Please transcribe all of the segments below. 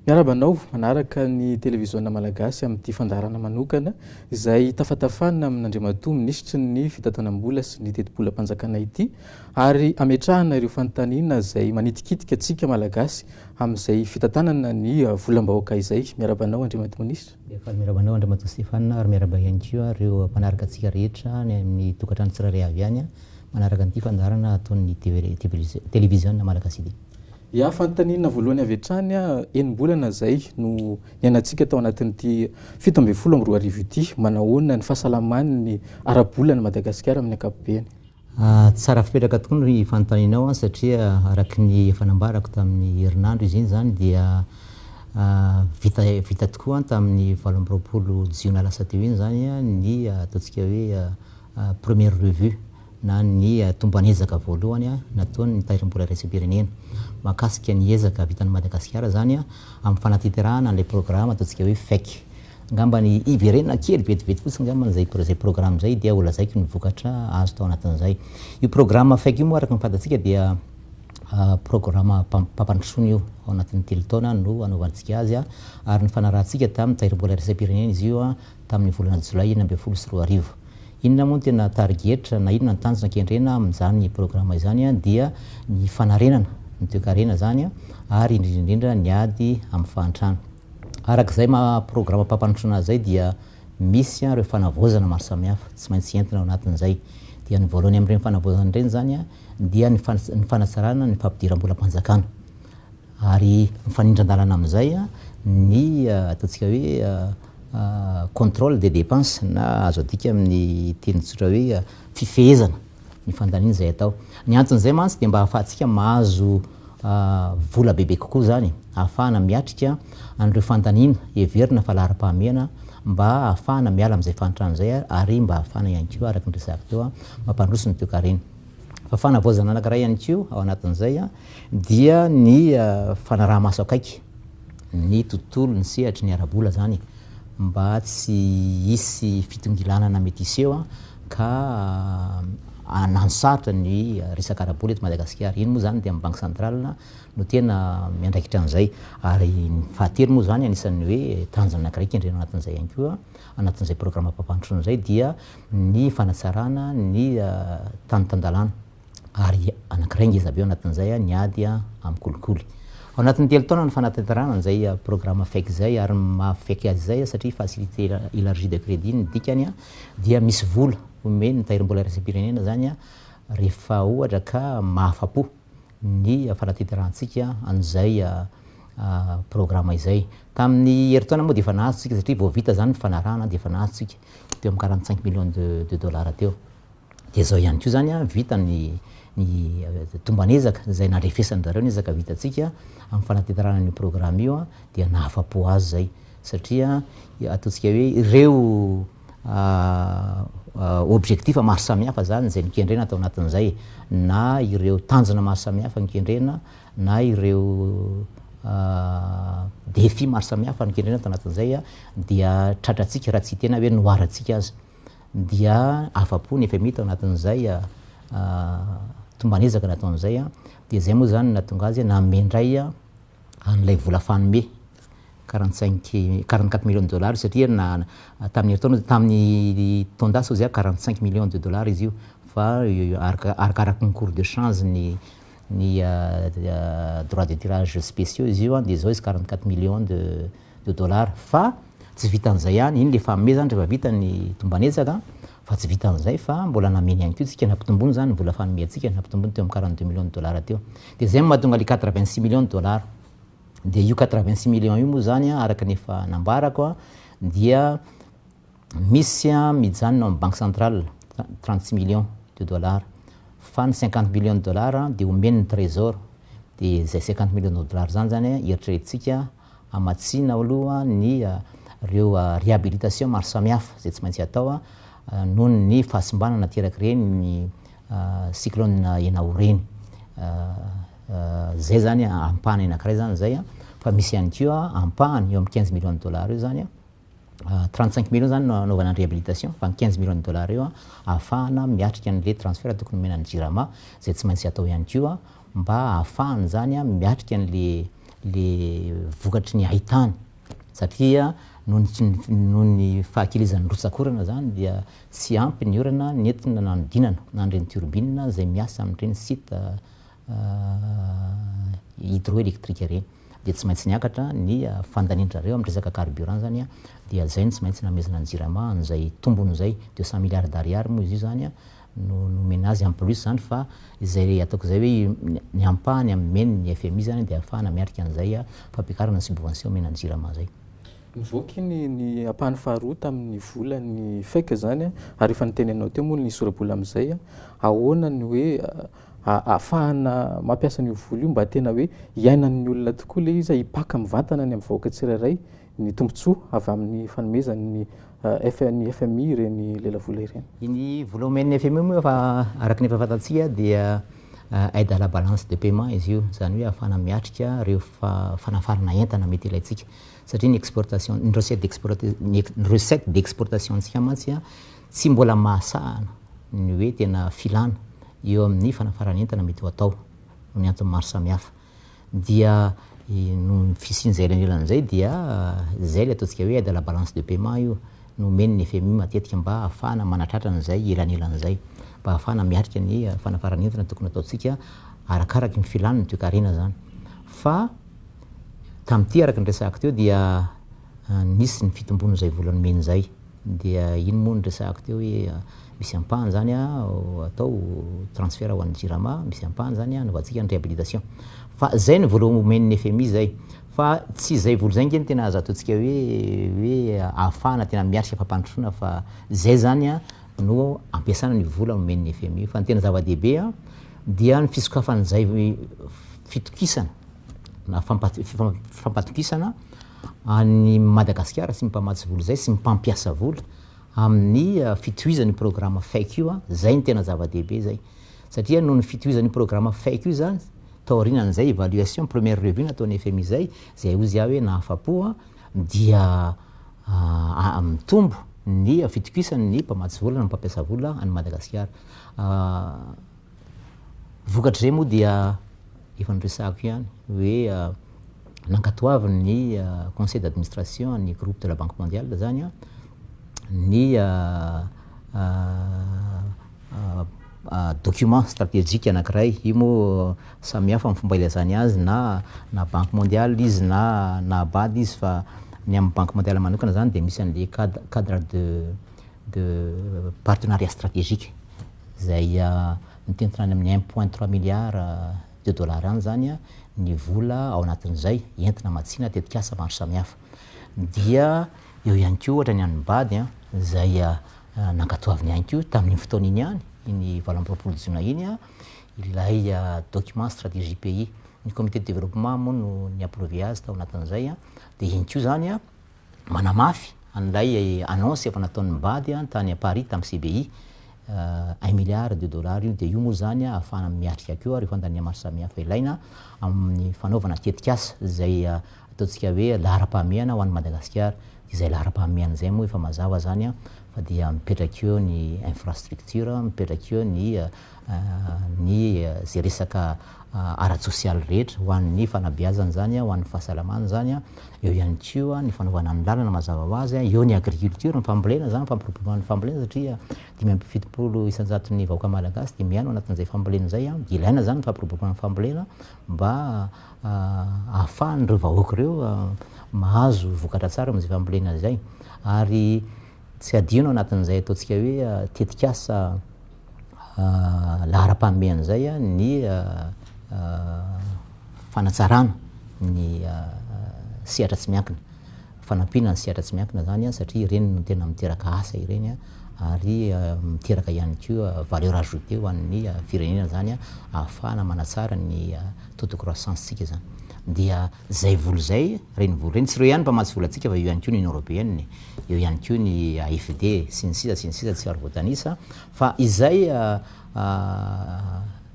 Miarabanao manaraka ny Televiziona Malagasy amin'ity fandarana manokana izay tafatafanina amin'Andriamatoa Ministra ny fitantanam-bola sy ny teti-bolam-panjakana ity ary ametrahana ireo fanontaniana izay manitikitika antsika Malagasy amin'izay fitantanana ny volam-bahoaka izay. Miarabanao Andriamatoa Ministra. Miarabanao Andriamatoa Stefana ary miaraba ihany koa ireo mpanaraka antsika rehetra ny amin'ny tokantrano tsirairay avy any manaraka an'ity fandarana ataon'ny Televiziona Malagasy ity. Ya fanontaniana voalohany avy hatrany enim-bolana izay no niainantsika tao anatin'ity 17 ity manahoana ny fahasalaman'ny ara-bolana Madagasikara amin'ny ankapobeny. Tsara fipetraka tokoa ny fanontanianao satria araky ny fanambarako tamin'ny herinandro izy iny zany dia vita tokoa tamin'ny 20 jiona lasa teo iny zany ny ataontsika hoe première revue na ny tomban'ezaka voalohany nataony ny tahirim-bola raisam-pirenena mahakasika ny ezaka vitan'ny Madagasikara zany amin'ny fanateterahana an'ilay programme ataontsika hoe FEC. Ngamba ny iverenana kely vetivety fotsiny ngamba zay programme zay dia olazaiko ny vokatra azo tao anatin'izay. Io programme FEC io moa araka ny fantatsika dia programme pampandrosoana io ao anatin'ny telo taona no anaovantsika azy ary ny fanarahantsika tamin'ny tahirim-bola raisam-pirenena izy io tamin'ny volana Jolay 24. Inona moa tena targetra na inona ny tanjona kendrena amin'izany programme izany dia ny fanarenana ny toe-karena zany ary indrindra ny ady amin'ny fahantrana. Arak'izay programme pampandrosoana zay dia misy ireo fanavaozana maro samihafa tsy maintsy entina ao anatin'izay. Dia ny voalohany amin'ireny fanavaozana ireny zany dia ny fanatsarana ny fampidiram-bolam-panjakana ary mifanindran-dalana amin'izay ny ataontsika hoe contrôle des dépenses na azo adika amin'ny teny tsotra hoe fifehezana ny fandaniana izay atao. Ny anton'izay mantsy dia mba ahafahantsika mahazo vola bebe kokoa zany, ahafahana miatrika an'ireo fandaniana heverina fa lahara-pahamehana mba ahafahana miala amin'izay fahantrana izay ary mba ahafahana ihany koa araka ny resaka teo mampandroso ny toe-karena. Fa fanavaozana anankiray ihany koa ao anatin'izay dia ny fanaraha-maso akaiky ny tontolo ny sehatra ny ara-bola zany mba tsy hisy fitongilanana mety iseho ka anansaritra ny resaka ara-bola eto Madagasikara. Iny moa zany dia amin'ny banque centrale no tena miandraikitra an'izay ary ny fahatelo moa zany anisan'ny hoe tanjona anankiray kendrena anatin'izay ihany koa anatin'izay programme pampandrosoana izay dia ny fanatsarana ny tany-tandalana ary anankiray ngezabe anatin'izay ny ady amin'ny kolikoly. Ao anatin'ny telo taona ny fanateterahana an'izay programme FEC zay ary mahafeky azy zay satria facilité élargie de crédit ny dikany dia misy vola omeny ny tahirim-bola raisam-pirenena zany rehefa ohatra ka mahafapo ny fanateterahantsika an'izay programme izay. Tamin'ny herintaona moa dia efa nahazo tsika satria vao vita zany ny fanarahana dia efa nahazo tsika teo amin'ny 45 millions de dollars teo. Dia zao ihany koa zany vita ny tomban'ezaka izay nandrefesany zareo ny ezaka vitantsika amin'ny fanateterahana ny programme io dia nahafapo azy zay satria ataontsika hoe ireo objectif maro samihafa zany izay nikendrena atao anatin'izay na ireo tanjona maro samihafa nikendrena na ireo défi maro samihafa nikendrena atao anatin'izay dia tratratsika raha tsy tena hoe noharantsika azy dia afapo ny efa mita ao anatin'izay tomban'ezaka nataon'izay dia zay moa zany natonga azy namendray an'ilay vola fanome 44 millions de dollars satria tamin'ny herintaona tamin'ny taon-dasa zay 45 millions de dollars izy io fa arakaraka ny cours de change ny droit de tirage spéciaux izy io dia zao izy 44 millions de dollars fa tsy vitan'izay ihany iny le fanome zany rehefa vita ny tomban'ezaka fa tsy vitan'izay fa mbola nameny ihany koa tsika nampitombony zany vola fanome antsika nampitombony teo amin'ny 42 millions de dollars teo. Dia zay mahatonga le 86 millions de dollars. Dia io 86 millions io moa zany araka ny efa nambarako dia misy mijanona amin'ny banque centrale 36 millions de dollars fa ny 50 millions de dollars dia omeny ny trésor dia zay 50 millions de dollars zany eritreretintsika amatsina aloha ny ireo réhabilitation maro samihafa zay tsy maintsy atao noho ny fahasimbanana teraka ireny ny cyclone enao reny zay zany ampahany anankiray zany zay fa misy ihany koa ampahany eo amin'ny 15 millions de dollars io zany 35 millions zany anaovana réhabilitation fa 15 millions de dollars io ahafahana miatrika an'le transfert tokony omena ny jirama zay tsy maintsy atao ihany koa mba ahafahany zany miatrika an'le le vokatry ny haitany satria noho ny fahakilizan'ny rotsakorana zany dia tsy ampy ny orana nentina nanodinana na nireny turbine zay miasa amin'ireny site hydroélectrique reny dia tsy maintsy niakatra ny fandanindrareo amin'ny resaka carburant zany dia zay ny tsy maintsy namezana ny jirama an'izay tombony zay 200 milliards d'ariary moa izy io zany nomena azy en plus zany fa izay ataoko zay hoe ny ampahany ameny ny FMI zany dia ahafahana miarika an'izay fampiakarana subvention omena ny jirama zay nivoaky ny ampahany faharoa tamin'ny volany feka zany ary efa nitenenao teo moa ny sora-bola amin'izay ahoana ny hoe ahafahana mampiasa ny vola io mba tena hoe iainan'ny olona tokoa le izy hipaka amin'ny vatana ny amin'ny vahoaka tsirairay ny tombontsoa avy amin'ny fanomezany ny FMI ireny lela vola ireny. Ny vola omen'ny FMI moa fa araka ny efa fantatsika dia aide à la balance de paiement izy io zany hoe ahafahana miatrika reo fanafarana entana mety ilayntsika satria ny exportation ny recette d'exportation antsika mantsy tsy mbola mahasahana ny hoe tena filana eo amin'ny fanafarana entana mety ho atao ny antony maro samihafa dia no fisin'izay elanelan'izay dia zay le ataontsika hoe aide à la balance de paiement io nomeny ny FMI matetika mba ahafahana manatratra an'izay elanelan'izay mba ahafahana miatrika ny fanafarana entana tokony ataontsika arakaraky ny filana ny toekarena zany fa tamin'ity araka ny resahako teo dia nisy ny fitombony zay vola nomeny zay dia iny moa ny resahako teo hoe misy ampahany zany atao transfert ho an'ny jirama misy ampahany zany anaovantsika ny réhabilitation fa zay ny vola omen'ny FMI zay fa tsy zay vola zay ngeny tena azo ataontsika hoe ahafahana tena miatrika fampandrosoana fa zay zany no ampiasana ny vola omen'ny FMI fa ny tena zava-dehibe dia ny fisokafan'izay fitokisana na fampatokisana any Madagasikara sy mpamatsy vola zay sy mpampiasa vola amin'ny fitohizan'ny programme FAIC io zay ny tena zava-dehibe zay satria noho ny fitohizan'ny programme FAIC io zany taorinan'izay évaluation première revue nataon'ny FMI zay ozy hoe nahafapo dia mitombo ny fitokisany mpamatsy vola na mpampiasa vola any Madagasikara vokatra zay moa dia efa niresahako ihany hoe nankatoavin'ny conseil d'administration ny groupe de la banque mondiale zany ny document stratégique anankiray io moa samihafa amin'ny fomba ilazany azy na banque mondiale izy na abady izy fa ny amin'ny banque mondiale manokana zany dia misy an'le cadre de partenariat stratégique zay mitentina any amin'ny 1.3 milliard de dollars any zany ny vola ao anatin'izay entina matsina tetikasa maro samihafa dia eo ihany koa ohatra ny an'ny bady zay nankatoaviny ihany koa tamin'ny fotoana iny ihany iny valam-poropolo jona iny ilay document stratégie pays ny comité de développement moa no ny approuvé azy tao anatin'izay dia iny koa zany manamafy an'ilay annonce efa nataon'ny bady tany à Paris tamin'ny CBI 1 milliard de dollars io dia io moa zany ahafahana miatrika keo ary fandania maro samihafa ilaina amin'ny fanaovana tetikasa zay ataontsika hoe lahara-pahamehana ho an'ny Madagasikara izay lahara-pahamehana zay moa efa mazava zany fa dia mipetraka eo ny infrastructure mipetraka eo ny zay resaka ara-tsosialy rehetra ho an'ny fanabeazana zany ho an'ny fahasalamana zany eo ihany koa ny fanaovana ny lalana mazava ho azy eo ny agriculture ny fambolena zany fampiroboroana ny fambolena satria 570 isanjaton'ny vahoaka malagasy dia miano anatin'izay fambolena zay dia ilaina zany ny fampiroboroana ny fambolena mba ahafahany reo vahoaka reo mahazo vokatra tsara amin'izay fambolena zay ary tsy adino anatin'izay ataontsika hoe tetikasa lahara-pahamehana zay ny fanatsarana ny sehatra tsy miankina fanampina ny sehatra tsy miankina zany satria ireny no tena miteraka asa ireny ary miteraka ihany koa valeur ajoutée ho an'ny firenena zany ahafahana manatsara ny taux de croissance tsika zany dia zay vola zay reny vola reny tsy reo ihany mpamatsy volantsika fa eo ihany koa ny Union européenne eo ihany koa ny AFD sy ny sisa tsy ary voatanisa fa izay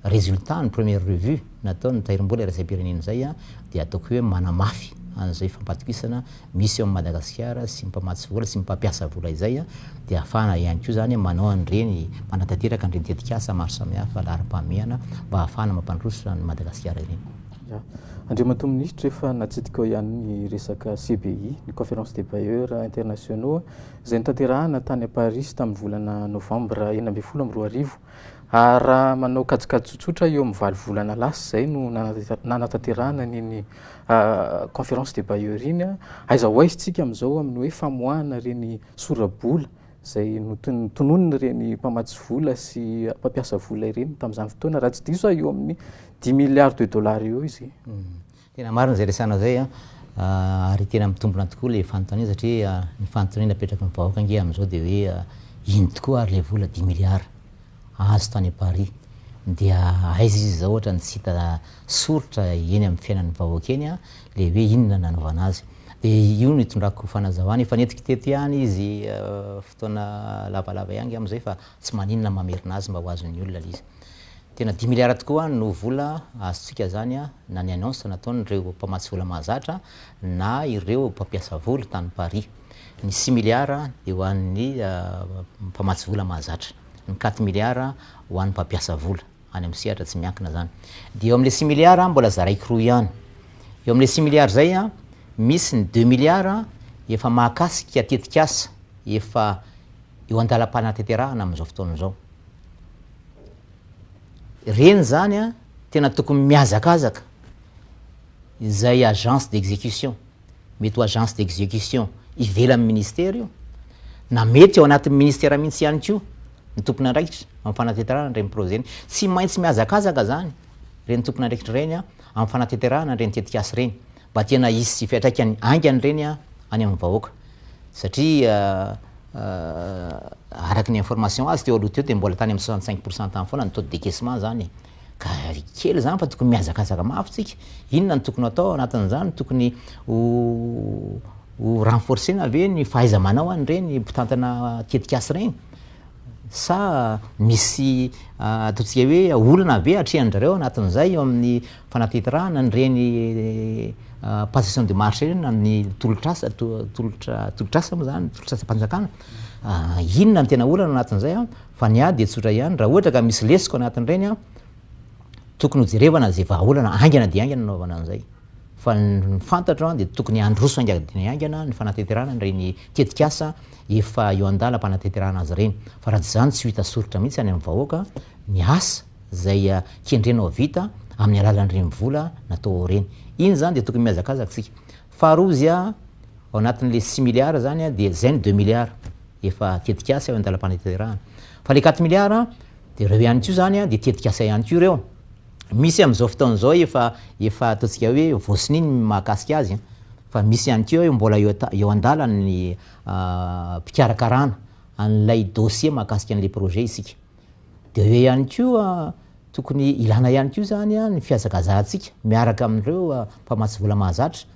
résultat ny première revue nataony tahirim-bola iraisam-pirenena zay dia ataoko hoe manamafy an'izay fampatokisana misy eo amin'ny Madagasikara sy mpamatsy vola sy mpampiasa vola izay dia ahafahana ihany koa zany manao an'ireny manatanteraka an'ireny tetikasa maro samihafa lahara-pahamehana mba ahafahana mampandroso ny Madagasikara ireny. Andriamato Ministre efa natsidika ihany ny resaka CBI, ny conférence des bailleurs internationaux izay nitanterahana tany à Paris tamin'ny volana novembre 2012. Raha manao kajikajy tsotsotra eo amin'ny 7 volana lasa zay no nanatanterahana niny conférence des bailleurs iny. Aiza ho aizitsika amin'izao amin'ny hoe famoahana reny sorabola zay notononony reny mpamatsy vola sy mpampiasa vola ireny tamin'izany fotoana, raha tsy diso eo amin'ny 10 milliards de dollars eo izy. Tena marina zay resanao zay ary tena mitombona tokoa le fanontaniana satria ny fanontaniana apetraka ny vahoaka ange amin'izao dia hoe ino tokoa ary le vola 10 milliards azo tany Paris dia aiza izy zao ohatra ny tsy hita soritra eny amin'ny fiainan'ny vahoaka eny le hoe inona nanaovana azy. Dia io no itondrako fanazavana efa nentiko teto ihany izy fotoana lavalava ihany amin'izay fa tsy maninona mamerina azy mba ho azon'ny olona lizy. Tena 10 milliards tokoa no vola azontsika zany na ny annonce nataon'ireo mpamatsy vola mahazatra na ireo mpampiasa vola tany Paris. Ny 6 milliards dia ho an'ny mpamatsy vola mahazatra, ny 4 milliards ho an'ny mpampiasa vola any amin'ny sehatra tsy miankina zany. Dia eo amin'le 6 milliards mbola zaraiky roa ihany. Eo amin'le 6 milliards zay misy ny 2 milliards efa mahakasika tetikasa efa eo andalam-panatanterahana amin'izao fotoana izao. Reny zany tena tokony miazakazaka izay agence d'exécution, mety ho agence d'exécution ivelan'ny ministère io na mety ao anatin'ny ministère mihitsy ihany koa ny tompony andraikitra amin'ny fanatanterahana reny projet reny. Tsy maintsy miazakazaka zany reny tompony andraikitra reny amin'ny fanatanterahana reny tetikasa reny mba tena hisy fiatraikany angany reny any amin'ny vahoaka satria araky ny information azy teo aloha teo dia mbola tany amin'ny 65% tany foana ny taux de décaissement zany ka kely zany fa tokony miazakazaka mafy tsika. Inona ny tokony atao anatin'izany? Tokony ho renforcer na ve ny fahaiza manao an'ireny mpitantana tetikasa reny sa misy ataontsika hoe olona ve atrehan'zareo anatin'izay eo amin'ny fanatanterahana nyreny passation de marché reny na ny tolotrasa moa zany, tolotrasa-panjakana. Inona ny tena olana anatin'izay fa ny ady tsotra ihany raha ohatra ka misy lesiko anatin'ireny tokony ho jerevana zay vahaolana angana dia angana naovana an'izay. Fa ny fantatro dia tokony androso angady angana ny fanatanterahana reny tetikasa efa eo andala fanatanterahana azy reny. Fa raha zany tsy ho hita soritra mihitsy any amin'ny vahoaka ny asa zay kendrenao vita amin'ny alalan'ireny vola natao reny. Iny zany dia tokony miazakazaka tsika. Faharozy ao anatin'le 6 milliards zany dia zay ny 2 milliards efa tetikasa eo andalam-panatanterahana. Fa le 4 milliards dia ireo ihany koa zany dia tetikasa ihany koa ireo. Misy amin'izao fotoana izao efa ataontsika hoe voasininy mahakasika azy fa misy ihany koa mbola eo andalany mpikarakarana an'ilay dossier mahakasika an'ilay projet isika. Dia eo ihany koa tokony ilana ihany koa zany ny fiazakazahantsika miaraka amin'ireo mpamatsy vola mahazatra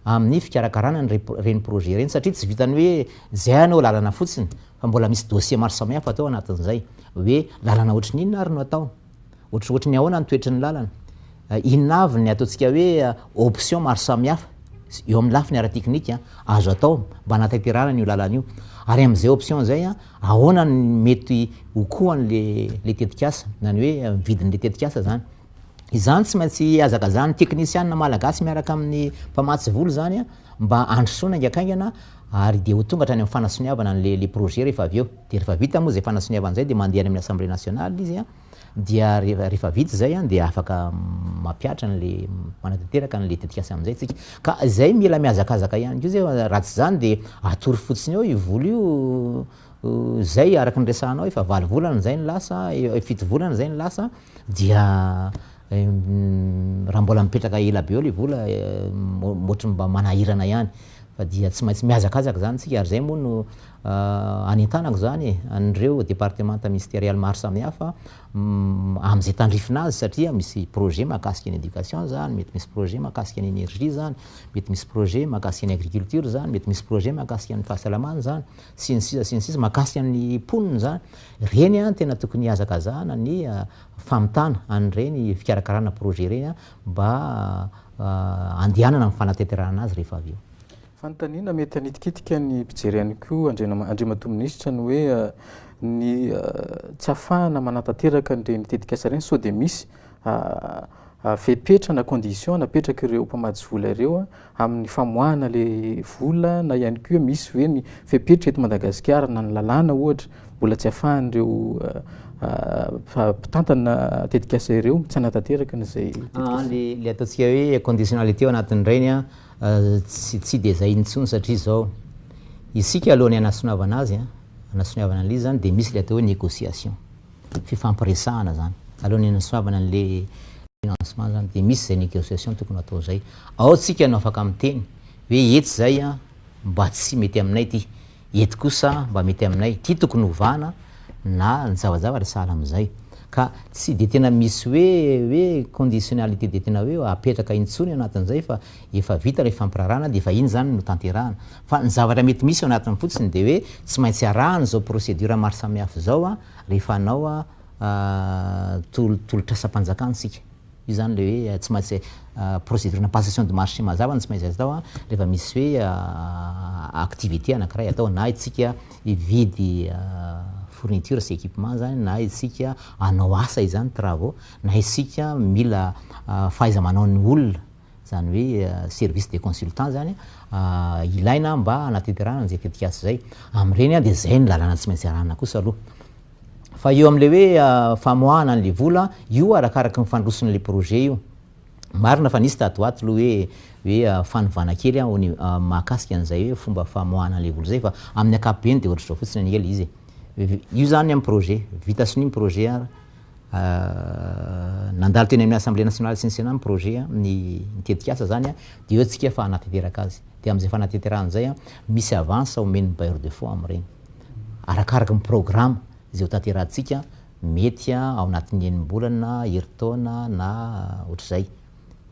amin'ny fikarakarana reny projet reny satria tsy vitany hoe zay anao lalana fotsiny fa mbola misy dossier maro samihafa atao anatin'izay hoe lalana ohatry n'inona ary no atao, ohatry ny ahoana ny toetry ny lalana, inona avy ny ataontsika hoe option maro samihafa eo amin'ny lafiny ara-teknika azo atao mba hanatanterahana io lalana io. Ary amin'izay option zay ahoana ny mety hokoan'le tetikasa na ny hoe vidin'le tetikasa zany. Izany tsy maintsy azakazany teknisianina malagasy miaraka amin'ny mpamatsy vola zany mba androsoana angakaingana ary dia ho tonga hatrany amin'ny fanasoniavana le projet rehefa avy eo. Dia rehefa vita moa zay fanasoniavana zay dia mandeha amin'ny assemblée nationale izy dia rehefa vita zay dia afaka mampiatra n'le manatanteraka n'le tetikasa amin'izay tsika. Ka zay mila miazakazaka ihany koa zay raha tsy zany dia atory fotsiny eo ivoly io zay araky ny resahanao efa 7 volana zay ny lasa 7 volana zay ny lasa dia raha mbola mipetraka ela be eo le vola ohatry mba manahirana ihany. Fa dia tsy maintsy miazakazaka zany tsika ary zay moa no anentanako zany an'ireo département ministériel maro samihafa amin'izay tandrifina azy satria misy projet mahakasika ny éducation zany, mety misy projet mahakasika ny énergie zany, mety misy projet mahakasika ny agriculture zany, mety misy projet mahakasika ny fahasalamana zany sy ny sisa mahakasika ny ponina zany. Reny tena tokony hiazakazahana ny famitana an'ireny fikarakarana projet reny mba andehanana amin'ny fanatanterahana azy rehefa avy eo. Fanontaniana mety hanitikitika ny mpijery ihany koa Andriamato Ministre ny hoe ny tsy ahafahana manatanteraka n'ireny tetikasa reny sao dia misy fepetra na condition napetraka ireo mpamatsy vola ireo amin'ny famoahana le vola na ihany koa misy hoe ny fepetra eto Madagasikara na ny lalàna ohatra mbola tsy ahafahan'ireo mpitantana tetikasa ireo tsy hanatanteraka n'izay le ataontsika hoe conditionnalité ao anatin'ireny tsy dia zay intsony satria zao isika alohan'ny anasonavana azy anasonavana an'le zany dia misy le atao hoe négociation fifampiresahana zany alohan'ny anasonavana an'le financement zany dia misy zay négociation tokony atao zay ao tsika no afaka miteny hoe ety zay mba tsy mety aminay ty ety kosa mba mety aminay ty tokony hovana na ny zavazavatra sahala am'izay ka tsy de tena misy hoe conditionnalité de tena hoe apetraka intsony anatin'izay fa efa vita le fampirarana de efa iny zany no tanterahana fa ny zavatra mety misy ao anatin'ny fotsiny de hoe tsy maintsy arahana zao procédure maro samihafa zao rehefa anao tolotra asa-panjakana sika io zany le hoe tsy maintsy procédure na passation de marché mazava tsy maintsy azy atao rehefa misy hoe activité anankiray atao na itsika ividy fourniture sy équipement zany na isika anao asa izany travaux na isika mila faiza manao ny olona zany hoe service de consultant zany ilaina mba anatanterahana zay tetikasa zay am'ireny de zay ny lalàna tsy maintsy arahana kosa aloha fa eo am'le hoe famoahana an'le vola io arakaraky ny fandrosina le projet io marina fa nisy tatoato aloha hoe fanovana kely mahakasika an'izay hoe fomba famoahana an'le vola zay fa amin'ny ankapobeny de ohatra zao fotsiny any ela izy io zany amin'ny projet vita sony projet nandalo teny amin'ny assemblée nationale sy ny sénat projet ny tetikasa zany de eo tsika fa anatanteraka azy de am'izay fanatanteran'izay misy avance omen'ny bailleur de fonds am'ireny arakaraky ny programme zay ho tanterahantsika mety ao anatin'ny enim-bolana herintaona na ohatr'izay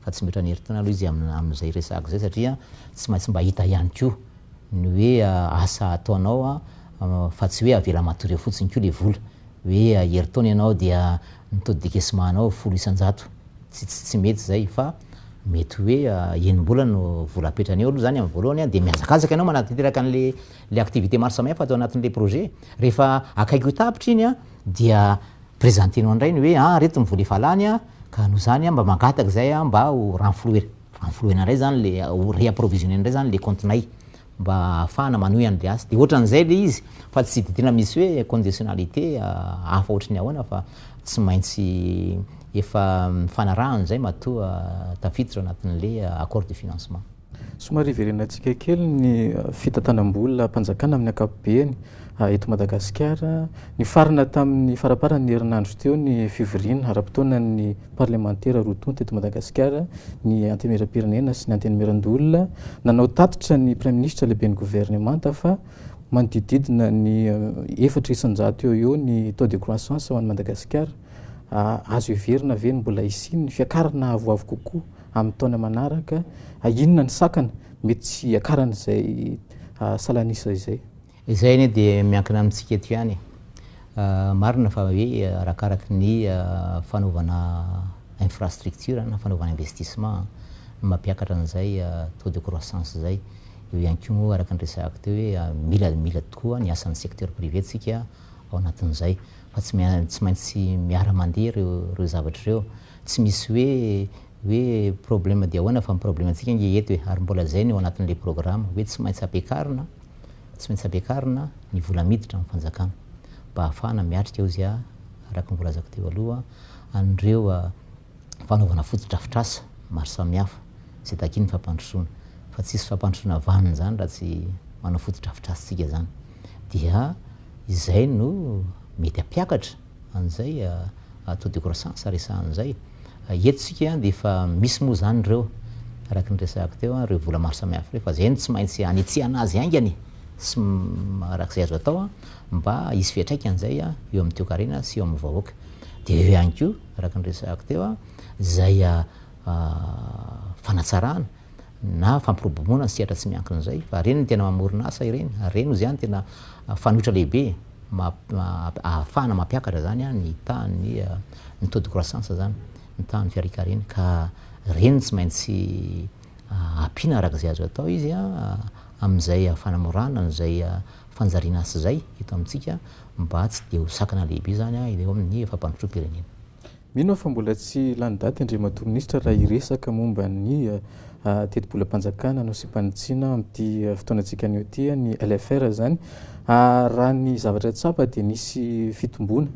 fa tsy mitra ny herintaona aloha izy amin'izay resako zay satria tsy maintsy mba hita ihany koa ny hoe asa ataonao fa tsy hoe avela matory fotsiny koa le vola hoe herintaona ianao dia ny taux de décaissement anao 100 tsy mety zay fa mety hoe enim-bola no vola apetrany eo aloha zany amin'ny voalohany de miazakazaka ianao manatanteraka an'le activité maro samihafa atao anatin'le projet rehefa akaiky ho tapitra iny dia présentenao indray ny hoe reto ny vola efa lany ka noho zany mba mangataka zay mba ho renflouena indray zany le réapprovisionner indray zany le comptenay mba ahafahana manohy an'le asa de ohatran'izay le izy fa tsy de tena misy hoe conditionnalité hafa ohatrany ahoana fa tsy maintsy efa mifanarahana zay matoa tafiditra anatin'le accord de financement somary iverenantsika kely ny fitantanam-bolam-panjakana amin'ny ankapobeny eto Madagasikara ny farana tamin'ny faraparany herinandro teo ny fivirina ara-potoanany parlementaire rotonta eto Madagasikara ny antenimieram-pirenena sy ny antenimiran-dolona nanao tatitra ny prime ministre lehibe ny gouvernemanta fa manodididina ny 400 eo ny taux de croissance ho an'ny Madagasikara azo iverina ve ny mbola isiny ny fiakarana avoavo kokoa amin'ny taona manaraka inona ny sakana mety tsy akaran'izay salanisa izay izay iny de miankina amintsika eto ihany marina fa hoe arakaraky ny fanaovana infrastructure na fanaovana investissement mampiakatra an'izay taux de croissance zay eo ihany koa araka ny resahako teo hoe mila tokoa ny asan'ny secteur privé tsika ao anatin'izay fa tsy maintsy miara-mandeha reo zavatra reo tsy misy hoe problème de ahoana fa problème antsika nge eto hoe ary mbola zay ny ao anatin'le programme hoe tsy maintsy ampiakarina ny vola miditra amin'ny fanjakana mba ahafahana miatrika eo izy araka ny volazako teo aloha an'ireo fanaovana fotodrafitrasa maro samihafa zay takiny fampandrosoana fa tsisy fampandrosoana vanina zany raha tsy manao fotodrafitrasa tsika zany dia izay no mety ampiakatra an'izay taux de croissance resahan'izay etsika de efa misy moa zany reo araka ny resahako teo reo vola maro samihafa reo fa zay no tsy maintsy anetsihana azy aingany sy arak'izay azo atao mba hisy fiatraikan'izay eo amin'ny teokarena sy eo amin'ny vahoaka de eo ihany koa araka ny resahako teo zay fanatsarana na fampirobomona ny siatra tsy miankin'izay fa reny ny tena mamorona asa ireny reny ozy ihany tena fanohitra lehibe ahafahana mampiakatra zany ny tahany ny taux de croissance zany ny tahany fiarikareny ka reny tsy maintsy ampina arak'izay azo atao izy amin'izay fanamorana n'izay fanjariana asa zay eto amintsika mba tsy de ho sakana lehibe zany eo amin'ny fampandrosoam-pirenena mino fa mbola tsy lany daty Andriamatoa Ministra raha iresaka momba ny teti-bolam-panjakana no sy mpanitsiana amin'ity fotoanantsika anio ty ny LFR zany. Raha ny zavatra tsapa dia nisy fitombona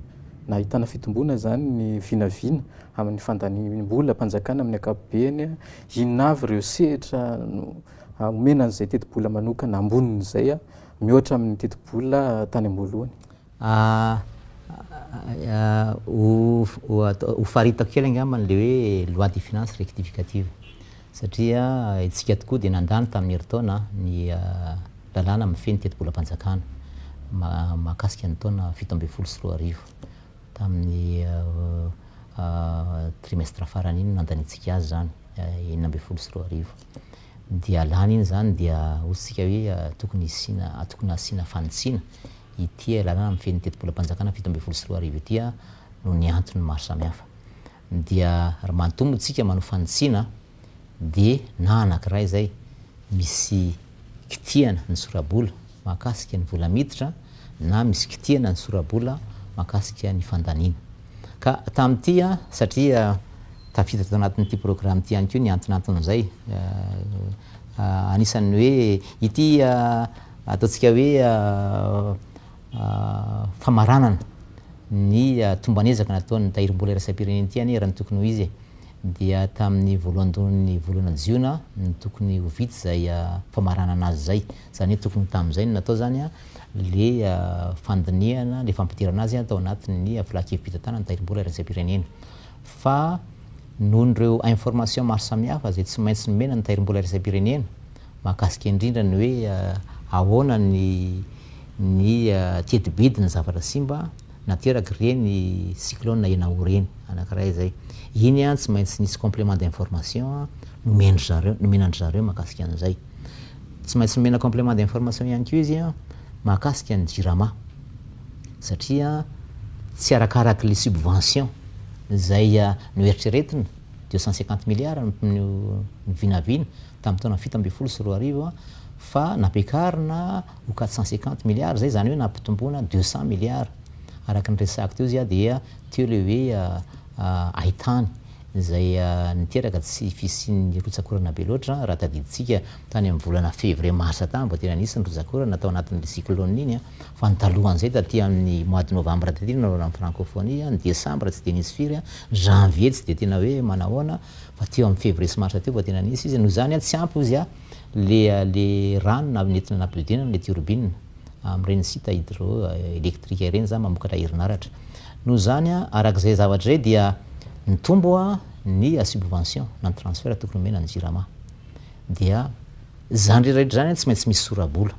na ahitana fitombona zany ny vinavina amin'ny fandaniam-bola mpanjakana amin'ny ankapobeny, inavy ireo sehatra omena an'izay teti-bola manokana ambonin'izay mihoatra amin'ny teti-bola tany am-boalohany. Hofaritako kely angamba le hoe loi de finance rectificative satria itsika tokoa dia nandany tamin'ny herintaona ny lalàna mifeny teti-bolam-panjakana mahakasika ny taona 17 tamin'ny trimestre farany iny nandanitsika azy zany 17 dia lany iny zany dia hotsika hoe tokony asiana fanitsiana ity lalàna mifeny teti-bolam-panjakana 17 ity no ny antony maro samihafa. Dia mantombo tsika manao fanitsiana dia na anankiray zay misy kitihana ny sorabola mahakasika ny vola miditra na misy kitihana ny sorabola mahakasika ny fandaniana. Ka tamin'ity satria tafita tao anatin'ity programme ity ihany koa ny antonanton'izay anisan'ny hoe ity ataontsika hoe famaranana ny tombanezaka nataon'ny tahirim-bola iraisam-pirenena ity raha ny tokony ho izy dia tamin'ny voalohan'ny volana jiona ny tokony ho vita zay famaranana azy zay, zany hoe tokony tamin'izay no natao zany le fandiniana le fampidirana azy tao anatin'ny filakevim-pitantanana ny tahirim-bola iraisam-pirenena. Fa nohon'ireo information maro samihafa zay tsy maintsy nomena ny tahirim-bola iraisam-pirenena mahakasika indrindra ny hoe ahoana ny teti-bedy ny zavatra simba nateraky reny cyclone enao reny anankiray zay. Iny tsy maintsy nisy complément d'information nomenandry zareo mahakasika an'izay. Tsy maintsy nomena complément d'information ihany koa izy mahakasika ny jirama satria tsy arakaraky les subventions zay noeritreretina 250 milliards ny vinavina tamin'ny taona 17 fa napiakarina ho 450 milliards zay zany hoe nampitombona 200 milliards araka ny resaka teo izy dia teo le hoe ahitany zay niteraka tsy fisian'ny rotsakorana be loatra raha tadiditsika tany amin'ny volana février mars tany mbo tena nisy ny rotsakorana natao anatin'le cyclone iny fa ny talohan'izay taty amin'ny mois de novembre taty nanao amin'ny francophonie, ny décembre tsy de nisy firy, janvier tsy de tena hoe manahoana fa teo amin'ny février sy mars teo mbo tena nisy izy. Noho zany tsy ampy izy le rano nentina nampidinana le turbine amin'ireny site hydroélectrique ireny zany mamokatra herinaratra. Noho zany arak'izay zavatra zay dia nitombo ny subvention na ny transfert tokony omena ny jirama dia zany rehetrarehetra zany tsy maintsy misy sorabola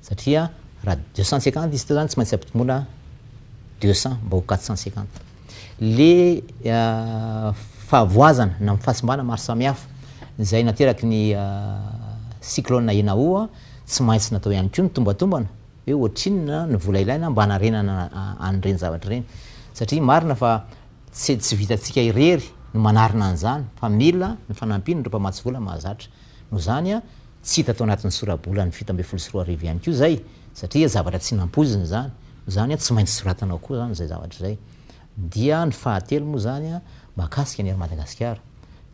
satria raha 250 izy teo zany tsy maintsy ampitombola 200 mba ho 450. Le fahavoazana na mifasimbana maro samihafa zay nateraky ny cyclone enao tsy maintsy natao ihany koa ny tombatombana hoe ohatrinona ny vola ilaina mba hanarenana an'ireny zavatra ireny satria marina fa tsy vitantsika irery no manarina an'izany fa mila ny fanampiny ireo mpamatsy vola mahazatra. Noho zany tsy hita tao anatin'ny sorabola ny 17 ihany koa zay satria zavatra tsy nampoziny zany. Zany tsy maintsy soratanao koa zany zay zavatra zay. Dia ny fahatelo moa zany mahakasika ny Madagasikara.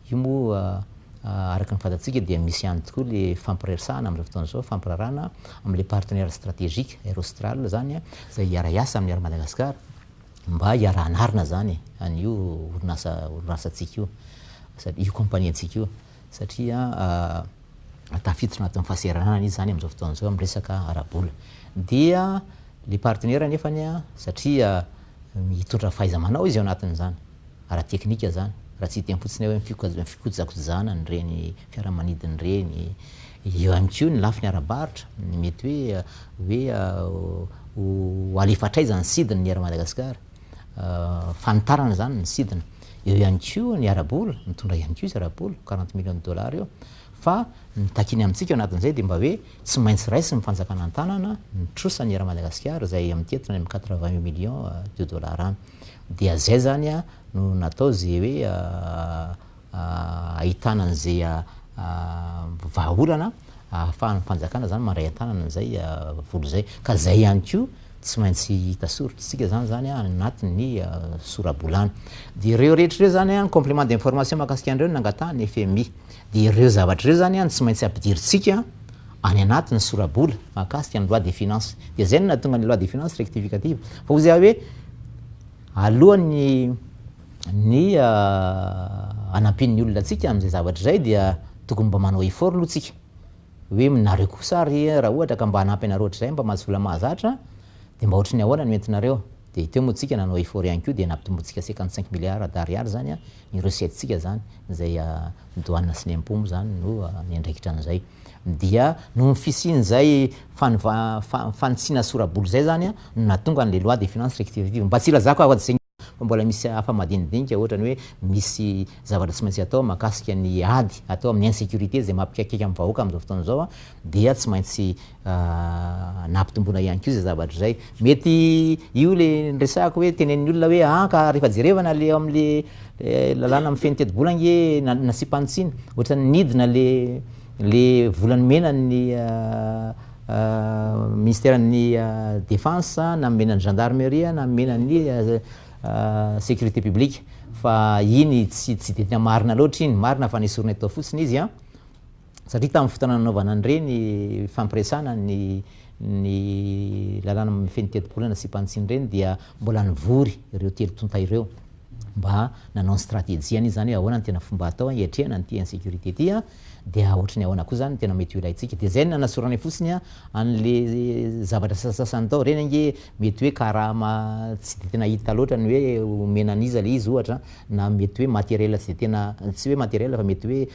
Io moa araka ny fantatsika dia misy ihany tokoa le fampiresahana amin'izao fotoana izao, fampirarana amin'le partenaires stratégiques aérostral zany zay hiara-iasa amin'ny Madagasikara mba hiara-anarina zany an'io orinasantsika io compagnie antsika io satria tafiditra anatin'ny fahasahiranana izy zany amin'izao fotoana izao amin'ny resaka arabola. Dia le partenaire nefany satria hitondra fahaiza-manao izy ao anatin'izany ara-teknika zany raha tsy hiteny fotsiny hoe fikojakozana nyreny fiaramanidiny reny eo ihany koa ny lafiny ara-baritra mety hoe ho alefatraiza ny sidiny ny Madagasikara fanitarana zany ny sidina eo ihany koa ny arabola mitondra ihany koa izy arabola 40 millions de dollars eo fa nitakiny amintsika eo anatin'izay dia mba hoe tsy maintsy raisy ny fanjakana an-tanana nitrosa ny Madagasikara zay amitetina amin'ny 80 millions de dollars any. Dia zay zany no natao zay hoe ahitana an'izay vahaolana ahafahan'ny fanjakana zany mandray an-tanana zay volo zay ka zay ihany koa tsy maintsy tasoritsika zany anatin'ny sorabolana de ireo rehetra ireo zany ny complément d'information makasika an'ireo nangatahany FMI de ireo zavatra ireo zany tsy maintsy ampidiritsika any anatin'ny sorabola makasika ny loi des finances de zay no nahatonga ny loi des finances rectificative fa ho zay hoe alohan'ny ny anampin'ny olona atsika am'izay zavatra zay dia tokony mba manao effort aloha tsika hoe nareo kosa ary raha ohatra ka mba hanampy anareo ohatr'izay mba mahazo vola mahazatra de mba ohatrany ahoana ny entinareo de teo moa tsika nanao effort ihany koa de nampitombotsika 55 milliards d'ariary zany ny recette-tsika zany zay douane sy ny impôt zany no niandraikitra an'izay dia no fisiny zay fanitsina soraboly zay zany no natonga an'le loi des finances rectificative mba tsy ilazako afa-zay fa mbola misy afa madinidinika ohatrany hoe misy zavatra tsy maintsy atao makasika ny ady atao amin'ny insécurité zay mampikaikaiky amin'ny vahoaka amin'izao fotoana zao dia tsy maintsy nampitombona ihany koa zay zavatra zay mety io le nresahako hoe tenen'ny olona hoe ka rehefa jerevana le am'le lalàna amin'ny feny teti-bola nge nasipanitsiana ohatrany nidina le volany mena ny ministèren'ny défense na menan'ny gendarmerie na menan'ny sécurité publique fa iny tsy de tena marina loatra iny marina fa nisorona atao fotsiny izy satria tamin'ny fotoana nanaovana an'ireny fampiresana ny lalàna amin'ny feny teti-bola nasipanitsiana ireny dia mbola nivory ireo telo tonta ireo mba nanao ny stratégie any zany hoe ahoana ny tena fomba atao hiatrehana nyty insécurité ty de ohatrany ahoana koa zany tena mety ho ilaitsika de zay nanasorany fotsiny an'le zavatra sasasany tao reny ange mety hoe karaha tsy de tena hita loatra ny hoe omenaniza le izy ohatra na mety hoe matériel tsy de tena tsy hoe matériel fa mety hoe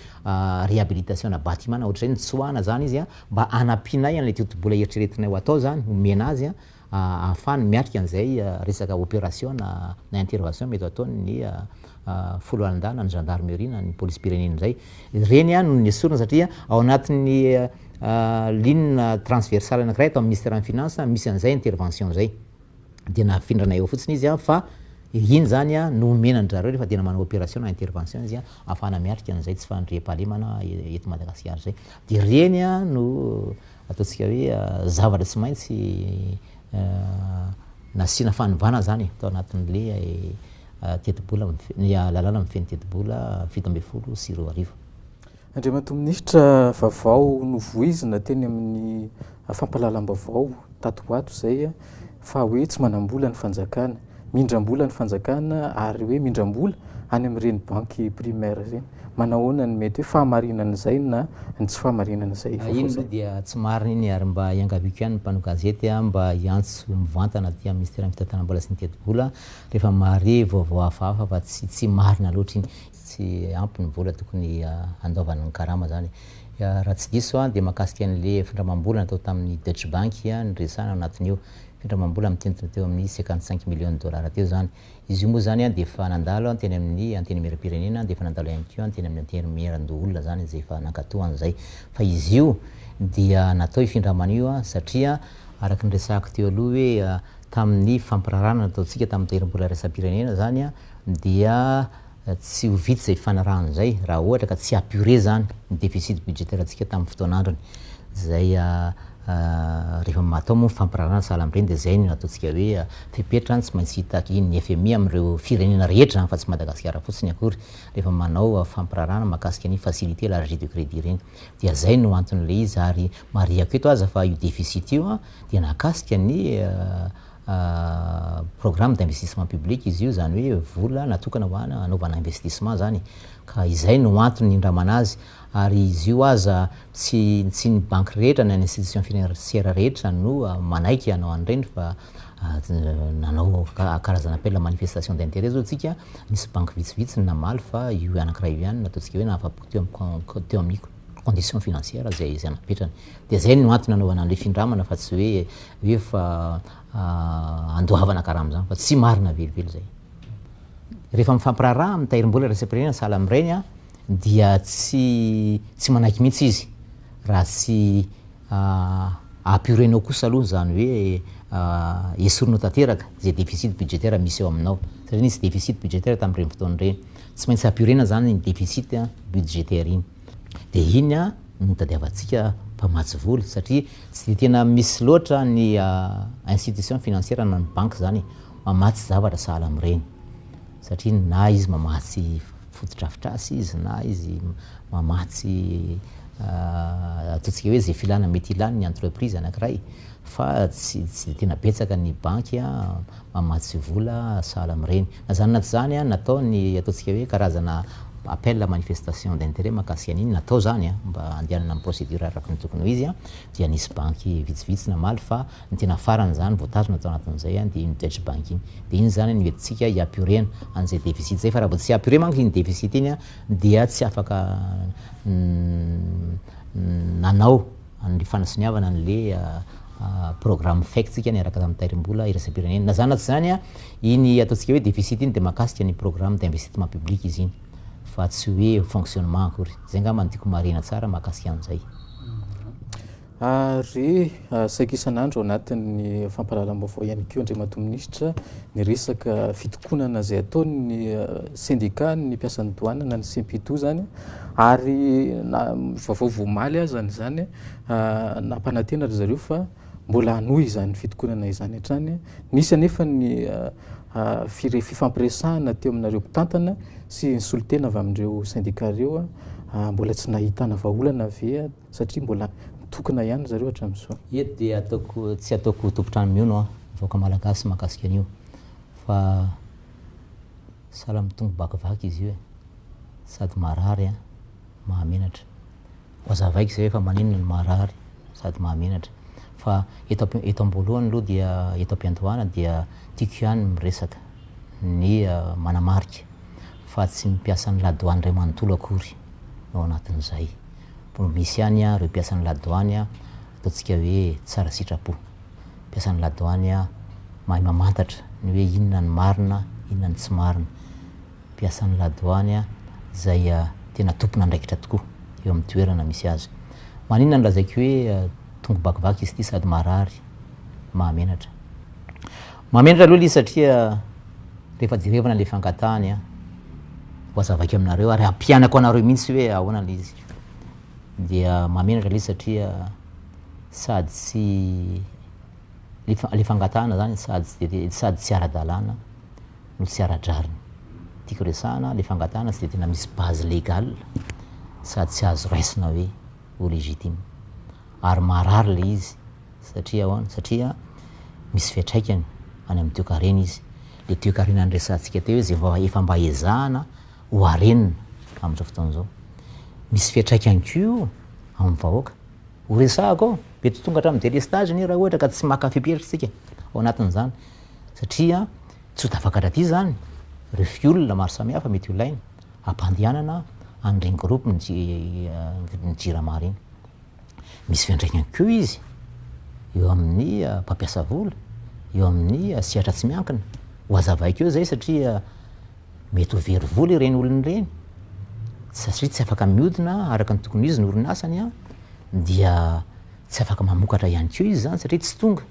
réhabilitation na bâtiment na ohatr'izay nitsoahana zany izy mba anampianay an'le totobola eritreretinay ho atao zany omena azy ahafahany miatrika an'izay resaka opération na intervention mety ataony folo alan-dà na ny gendarmerie na ny police pirenena zay reny no nesorina satria ao anatin'ny ligne transversale anakiray atao amin'ny ministère en finance misy an'izay intervention zay de nafindranay eo fotsiny izy fa iny zany no omenandrareo rehefa tena manao opération na intervention izy ahafahana miatrika an'izay tsy fandriam-pahalemana eto Madagasikara zay de reny no ataontsika hoe zavatra tsy maintsy nasina fanovana zany tao anatin'le teti-bola lalàna amin'ny feny teti-bola 7.10 Andriamato Ministra vaovao novoizina teny amin'ny fampalalam-bavao tato ato zay fa hoe tsy manambola ny fanjakana mindrambola ny fanjakana ary hoe mindrambola any amin'ireny banky primaire zay manahoana ny mety hoe fahamarinana zay na ny tsy fahamarinana zay iny aloha dia tsy marina iny ary mba iangaviko ihany mpanao gazety mba hiantso mivantana ty amin'ny ministère fitantanam-bola sy ny teti-bola rehefa mahare vaovao hafahafa fa tsy marina loatra iny tsy ampy ny vola tokony andaovana ny karama zany raha tsy diso de mahakasika an'le findramam-bola natao tamin'ny Deutsche Bank ny resana anatin'io findramam-bola mitentina teo amin'ny 55 millions de dollars teo zany izy io moa zany de efa nandalo teny amin'ny anteny miram-pirenena de efa nandalo ihany koa teny amin'ny anteny miran-doolona zany zay efa nankatohany zay fa izy io dia natao ifindramana io satria araka ny resahako teo aloha hoe tamin'ny fampirarana nataontsika tamin'ny terim-bola raisam-pirenena zany dia tsy ho vity zay fanarahana zay raha ohatra ka tsy apuré zany ny déficit budgétaire atsika tamin'ny fotoan'androny zay rehefa matao moa fampirarana sahala amin'ireny de zay no ataontsika hoe fepetra tsy maintsy hita iny ny FMI amin'ireo firenena rehetra fa tsy Madagasikara fotsiny akory rehefa manao fampirarana mahakasika ny facilité l'argent de crédit reny dia zay no anton'le izy ary mariako eto aza fa io déficit io dia nakasika ny programme d'investissement public izy io zany hoe vola natokana ho anaovana investissement zany ka izay no antony indramana azy ary izy io aza tsy ny banque rehetra na ny institution financière rehetra no manaiky anao an'ireny fa nanao karazana appel à manifestation d'intérêt zao tsika nisy banque vitsivitsy namaly fa io anankiray io ihany nataontsika hoe nahafapo teo amin'ny condition financière zay izy anapetrany de zay no antony anaovana an'le findramana fa tsy hoe fa andohavana karama zany fa tsy marina velively zay rehefa mifampiraraha amin'ny tahirim-bola raisam-pirenena sahala amin'ireny dia tsy manaiky mihitsy izy raha tsy apurenao kosa aloha zany hoe esorinao tanteraka zay déficit budgétaire misy eo aminao satria nisy déficit budgétaire tamin'ireny fotoan'ireny tsy maintsy apurena zany ny déficit budgétaire iny de iny no tadiavantsika mpamatsy vola satria tsy de tena misy loatra ny institution financière na ny banque zany mamatsy zavatra sahala am'ireny satria na izy mamatsy fotodrafitrasy izy na izy mamatsy ataontsika hoe zay filana mety ilany ny entreprise anankiray fa tsy de tena betsaka ny banky mamatsy vola sahala am'ireny na zany na tsy zany natao ny ataontsika hoe karazana appel la manifestation d'intérêt makasika an'iny natao zany mba andehanana amin'ny procédure araky ny tokony ho izy dia nisy banky vitsivitsy namaly fa ny tena farany zany voatazona atao anatin'izay de iny Deutsche Bank iny de iny zany no entsika hiapurena an'izay déficit zay fa raha vao tsy hiapure manko iny déficit iny dia tsy afaka nanao ny fanasiniavana an'le programme fektsika ny araka tamin'ny tairim-bola iraisam-pirenena na zany na tsy zany iny ataontsika hoe déficit iny de makasika ny programme d'investissement public izy iny fa tsy hoe fonctionnement akory zay nga mantiako marina tsara makasika an'izay ary saika isan'andro anatin'ny fampahalalam-baovao ihany keo Andriamatoa Minisitra ny resaka fitokonana zay ataony syndicat ny mpiasan'ny douane na ny Simpito zany ary vaovao vomaly azany zany nampanantena ry zareo fa mbola hanohy zany fitokonana izany hatrany nisy anefa ny fifampiresahana teo aminareo mpitantana sy ny solitena avy amindreo syndicat reo mbola tsy nahitana vahaolana ve satria mbola mitokona ihany zareo hatramin'izao eto de ataoko tsy ataoko tompotrano miono vaoaka malagasy makasika an'io fa sala mitongo bakivaky izy io sady marary mahamenatra wazavaika zay fa maninona ny marary sady mahamenatra fa eto amboalohany aloha dia eto am-piantohana dia tiako ihany miresaka ny manamarika fa tsy mipiasan'ny ladoany ray manontolo akory ao anatin'izay misy ihany reo mpiasan'ny ladoany ataontsika hoe tsara sitrapo mpiasan'ny ladoany mahay mamantatra ny hoe inona ny marina inona ny tsy marina mpiasan'ny ladoany zay tena tompona andraikitra tokoa eo amin'ny toerana misy azy maninona ny lazaiko hoe tongo bakivaky izy ty sady marary mahamenatra aloha izy satria rehefa jerevana le fangatahany wazavaika aminareo ary ampianako anareo mihitsy hoe ahoana le izy dia mahamenatra le izy satria sady tsy le fangatahana zany sady tsy ara-dalàna no tsy ara-drariny tiako resahana le fangatahana tsy de tena misy base légale sady tsy azo raisina hoe ho légitime ary marary le izy satria ahoana satria misy fiatraikany any amin'ny toekarena izy le toekarena nyresantsika teo zay efa mba ezahana ho arenina amin'izao fotoan'izao misy fiatraikany ko amin'ny vahoaka ho resahako mety tonga hatramin'ny délestage ny raha ohatra ka tsy makafipetritra tsika ao anatin'izany satria tsy ho tafakatra aty zany reo fiolona maro samihafa mety ho laina ampandehanana an'ireny groupe ny jiramary iny misy fiantraikany ko izy eo amin'ny mpampiasa vola eo amin'ny siatra tsy miankina ho azavaiko eo zay satria mety ho very vola ireny olony ireny satria tsy afaka miodina araka ny tokony izy ny orinasany dia tsy afaka mamokatra ihany ko izy zany satria tsy tonga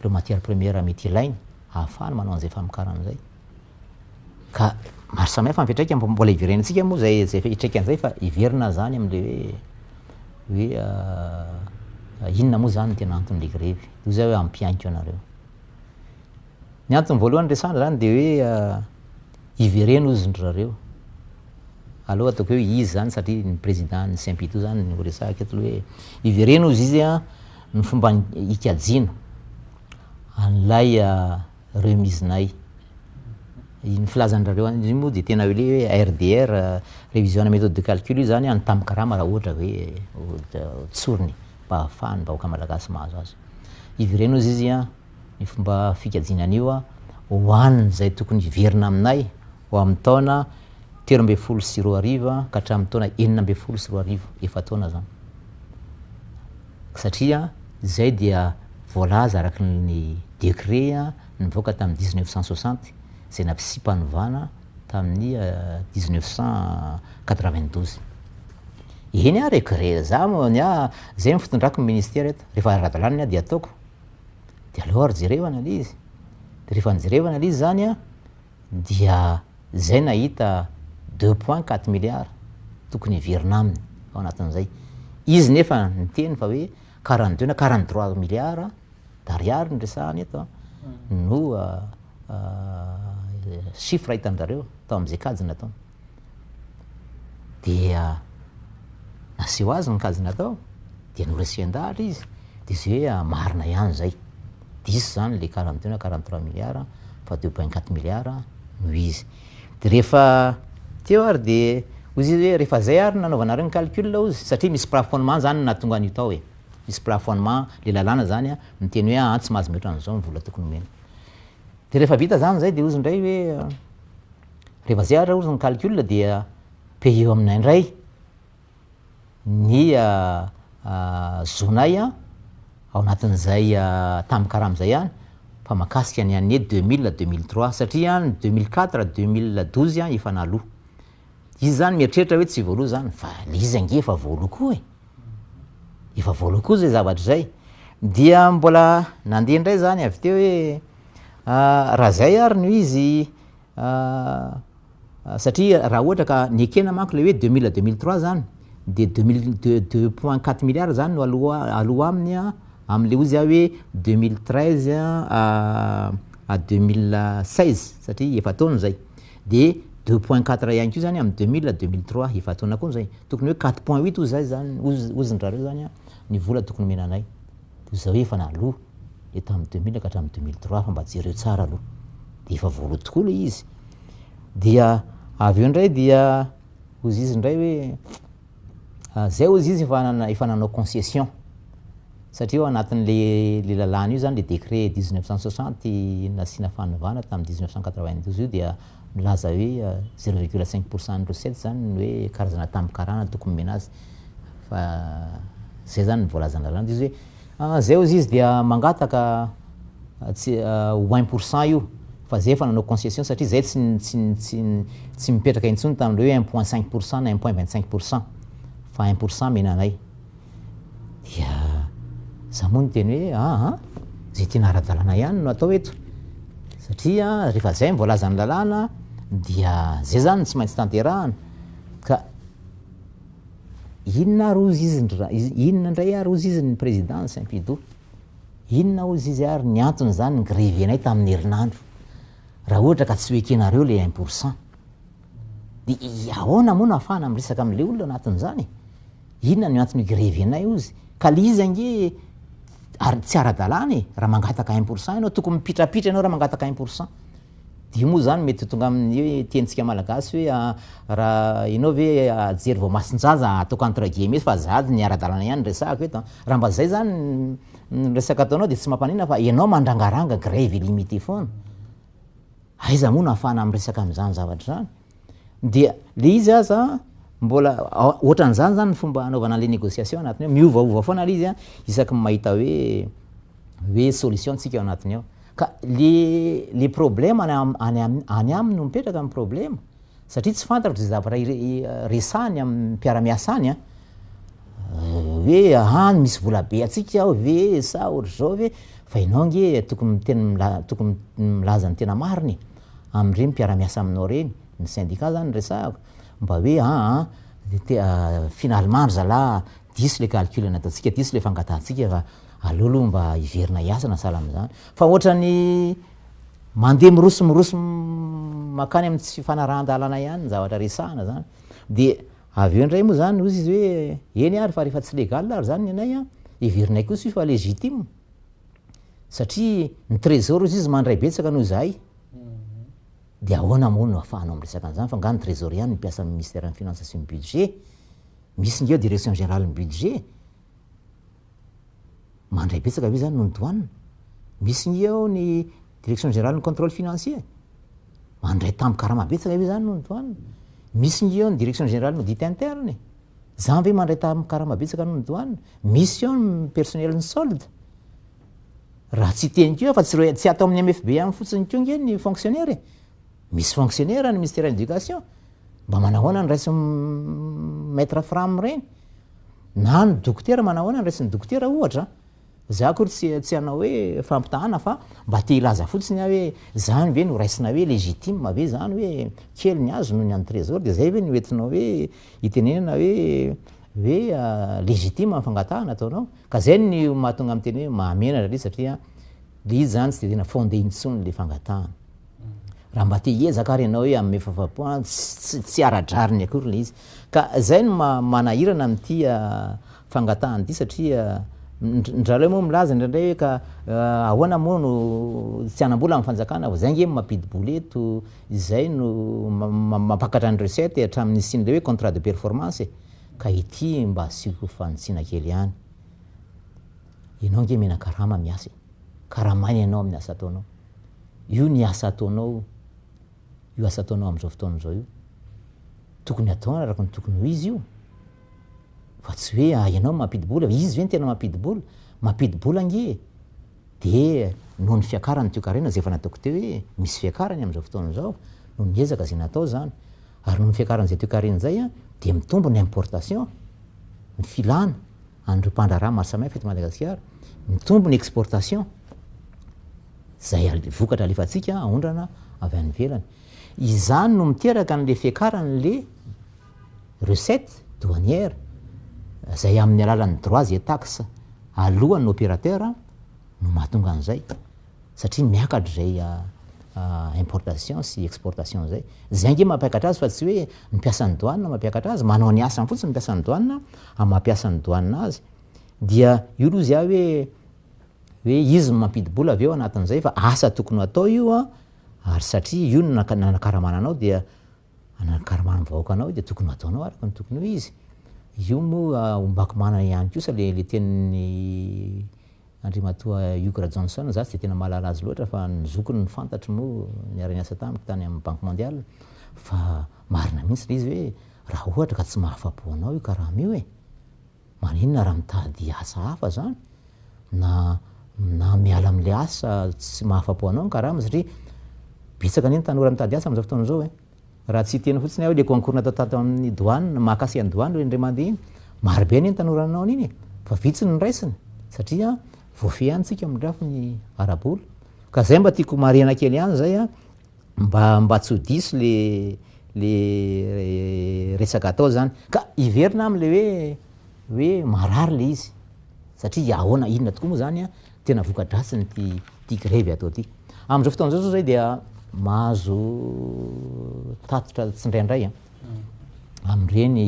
reo matière première mety ilaina ahafahany manao an'izay famokaran'izay ka maro samihafa mifiatraika mbola iverenantsika moa zay fitraikany fa iverina zany am'le hoe inona moa zany tena anton'le grevy io zay hoe ampiaiko anareo ny antony voalohany resana zany de hoe iverena ozy ny rareo aloha ataoko hoe izy zany satria ny président ny Simpito zany no resahaka eto hoe iverena ozy izy ny fomba ikajina an'lay remizinay ny filazan'rareo izy moa de tena hoe RDR révision méthode de calcul io zany anytambikarama raha ohatra hoe tsoriny mba ahafahany vahoaka malagasy mahazo azy iverena ozy izy ny fomba fikajinan'io hoaniny zay tokony iverina aminay ho amin'ny taona 13 ka hatramin'ny taona 19 efa taona zany satria zay dia voalaza araky ny décret nivoaka tamin'ny 1960 zay nampisy-panovana tamin'ny 1992 eny regret za zay mifitondrako ny ministère eto rehefa ara-dalàna de ataoko de aleo ary jerevana le izy de rehefa nijerevana le izy zany dia zay nahita 2.4 milliards tokony iverina aminy ao anatin'izay izy nefa niteny fa hoe 42 na 43 milliards d'ariary nyresahany eto no chiffre hitan'zareo tao am'izay kajina tao dia naseho azy ny kajina tao dia noresian-dahatra izy de izy hoe marina ihany zay diso zany le 42 na 43 milliards fa 2.4 milliards no izy de rehefa teo ary de ozy izy hoe rehefa zay ary nanaovanareo ny calcul ozy satria misy plafonnement zany natonga an'io tao e misy plafonnement le lalàna zany a miteny hoe tsy mahazo mihoatra an'izao ny vola tokony mena de rehefa vita zany zay de ozy ndray hoe rehefa zay ary ozy ny calcul dia pays eo aminay indray ny zonay ao anatin'izay tamin'ny karam'izay ihany fa makasika ny année 2000-2003 satria ny 2004-2012 efa naloha izy zany mieritreritra hoe tsy voaloha zany fa le izy ange efa voaloha koa efa voaloha koa zay zavatra zay dia mbola nandeha indray zany avy teo hoe raha zay ary no izy satria raha ohatra ka ny ekena manko le hoe 2000-2003 zany de 2.4 milliards zany no aloha aminy am'le ozy hoe 2013 à 2016 satria efa taona zay de 2.4 ihany ko zany amin'ny 2000-2003 efa taona koa zay tokony hoe 4.8 ozy zay zany ozindrareo zany ny vola tokony menanay zao hoe efa naloha le tamin'ny 2000 ka hatramin'ny 2003 fa mba jereo tsara aloha de efa voaloha tokoa le izy dia avy eo indray dia ozy izy indray hoe zay ozy izy efa nanao concession satria ao anatin'le lalàna io zany le décret 1960 nasiana fanovana tamin'ny 1992 io dia milaza hoe 0,5% ny recette zany ny hoe karazana tambikarana tokony mena azy fa zay zany nyvoalazana lalàna izy hoe zay ozy izy dia mangataka 1% io fa zay efa nanao concession satria zay tsy mipetraka intsony tamin'le hoe 1.5% na 1.25% fa 1% menanay dia za moa no teny hoe zay tena ara-dalàna ihany no atao eto satria rehefa zay mivoalazany lalàna dia zay zany tsy maintsy tanterahana ka inona ary ozy izy inona indray ary ozy izy ny président Saint-Pido inona ozy izy ary ny antony zany ny grevenay tamin'ny herinandro raha ohatra ka tsy hoekenareo le 1% de ahoana moa no ahafahana miresaka am'le olona anatin'izany inona ny antony grevenay ozy ka le izy ange ary tsy ara-dalàna raha mangataka 1% ianao tokony mipitrapitra ianao raha mangataka 1% de moa zany mety tonga amin'ny hoe tentsika malagasy hoe raha ianao hoe ajery vao masin-jaza ataoko entre guillemets fa zady ny ara-dalàna ihany resahako eto raha mba zay zany resaka ataonao de tsy mampanina fa ianao mandrangaranga grève illimité foana aiza moa no ahafahana miresaka am'zany zavatra zany dia le izy aza mbola ohatran'izany zany ny fomba anaovana le négociation anatiny ao miovaova foana le izy isaky mahita hoe solution tsika ao anatiny ao ka le problème any aminy no mipetraka amin'ny problème satria tsy fantatro zay zavatra resahany amin'ny mpiaramiasa any hoe misy vola be atsika ao ve sa ohatr'zao ve fa ianao nge tokony milaza ny tena mariny am'ireny mpiaramiasa aminao reny ny syndicat zany resahako mba hoe finalement ry zala diso le calcul nataontsika diso le fangatantsika fa aleoloha mba hiverina hiasa na sala am'zany fa ohatrany mandeha miroso makany amin'ny tsy fanarahan-dalana ihany ny zavatra resahana zany de avy eo indray moa zany ozy izy hoe eny ary fa rehefa tsy légal ary zany ny anay hiverinay kosa io fa légitime satria ny trésor izy mandray betsaka noho zahay de ahoana moa no ahafahanao miresaka an'izany fa nga ny trésor ihany mipiasa amin'ny ministère ny finance sy ny budget misy ngeo direction générale ny budget mandray betsaka ve zany no nydoanina misy ngeo ny direction générale ny contrôle financier mandray tambikarama betsaka ve zany no nydoanina misy ngeo ny direction générale ny audit interne zany ve mandray tambikarama betsaka no nydoanina misy eo ny personnel ny solde raha tsy tenikeo fa tsy atao amin'ny MFB ihany fotsiny keo nge ny fonctionnaire misy fonctionnaire ny ministère de l'éducation mba manahoana ny raisy maître fram reny na ny dokotera manahoana ny raisy ny dokotera ohatra za akory tsy anao hoe fampitahana fa mba te ilaza fotsiny a hoe zany ve no raisina hoe légitime ve zany hoe kely ny azo no ny an'ny trésor de zay ve no entinao hoe hitenenana hoe hoe legitima fangatahana ataonao ka zay ny mahatonga amin'ny teny hoe mahamenatra le satria le izy zany tsy de tena fondé intsony le fangatahana raha mba te hiezaka ary ianao hoe amin'ny fafapo tsy aradrariny akory le izy ka zay no manahirana amin'ity fangatahana ity satria ndraleo moa milaza indraindray hoe ka ahoana moa no tsy anam-bola amin'ny fanjakana zay nge mampidibola eto izay no mampakatra ny recette hatramin'ny siny le hoe contrat de performance ka ity mba asiako fanotsina kely ihany ianao nge mena karama miasa karamaina ianao amin'ny asa ataonao io ny asa ataonao io asa ataonao amin'izao fotoana zao io tokony ataona araka ny tokony ho izy io fa tsy hoe ianao mampidibola izy ve ny tena mampidibola nge de noho ny fiakarany teo karena zay efa nataoko teo hoe misy fiakarany amin'izao fotoana zao no niezaka zay natao zany ary noho ny fiakarany zay teo karena zay de mitombo ny importation ny filana an'ireo mpandraraha maro samihafa eto Madagasikara mitombo ny exportation zay vokatra alefatsika aondrana avy any ivelany izany no miteraka n'le fiakarany le recette douanière zay amin'ny alalan'ny droit zay taxe alohan'ny opérateur no mahatonga an'izay satria miakatra zay importation sy exportation zay nge mampiakatra azy fa tsy hoe mipiasa ny douane mampiakatra azy manao ny asany fotsiny mipiasa ny douane amin'ny mampiasa ny douane azy dia io aloha zay hoe izy mampidibola avy eo anatin'izay fa asa tokony atao io ary satria io no nanakaramana anao dia nanakaramana ny vahoaka anao dia tokony ataonao araka ny tokony ho izy io moa ombako manana ihany kosa le tenin'ny andrimatoa Ugra Johnson za tsy de tena mahalala azy loatra fa nizokony ny fantatry moa niara-niasa tamiko tany amin'ny banque mondiale fa marina mihitsy le izy hoe raha ohatra ka tsy mahafapo anao io karaha mio maninona raha mitady asa hafa zany na miala amin'le asa tsy mahafapo anao ny karaha satria betsaka neny tanora mitady asa amin'izao fotoana zao raha tsy teny fotsiny hoe le concours natao tato amin'ny douane mahakasy any douane hoe indray mandeha iny marobe neny tanora anao an'iny fa vitsy ny raisiny satria voafehy ihany tsika mindrafy ny arabola ka zay mba tiako marena kely ihany zay mba tsy ho diso le resaka atao zany ka iverina am'le hoe marary le izy satria ahoana inona tokoa moa zany tena vokadratsiny ty grevy atao ty amin'izao fotoana zao zay dia mahazo tatotra tsindraindray amin'ireny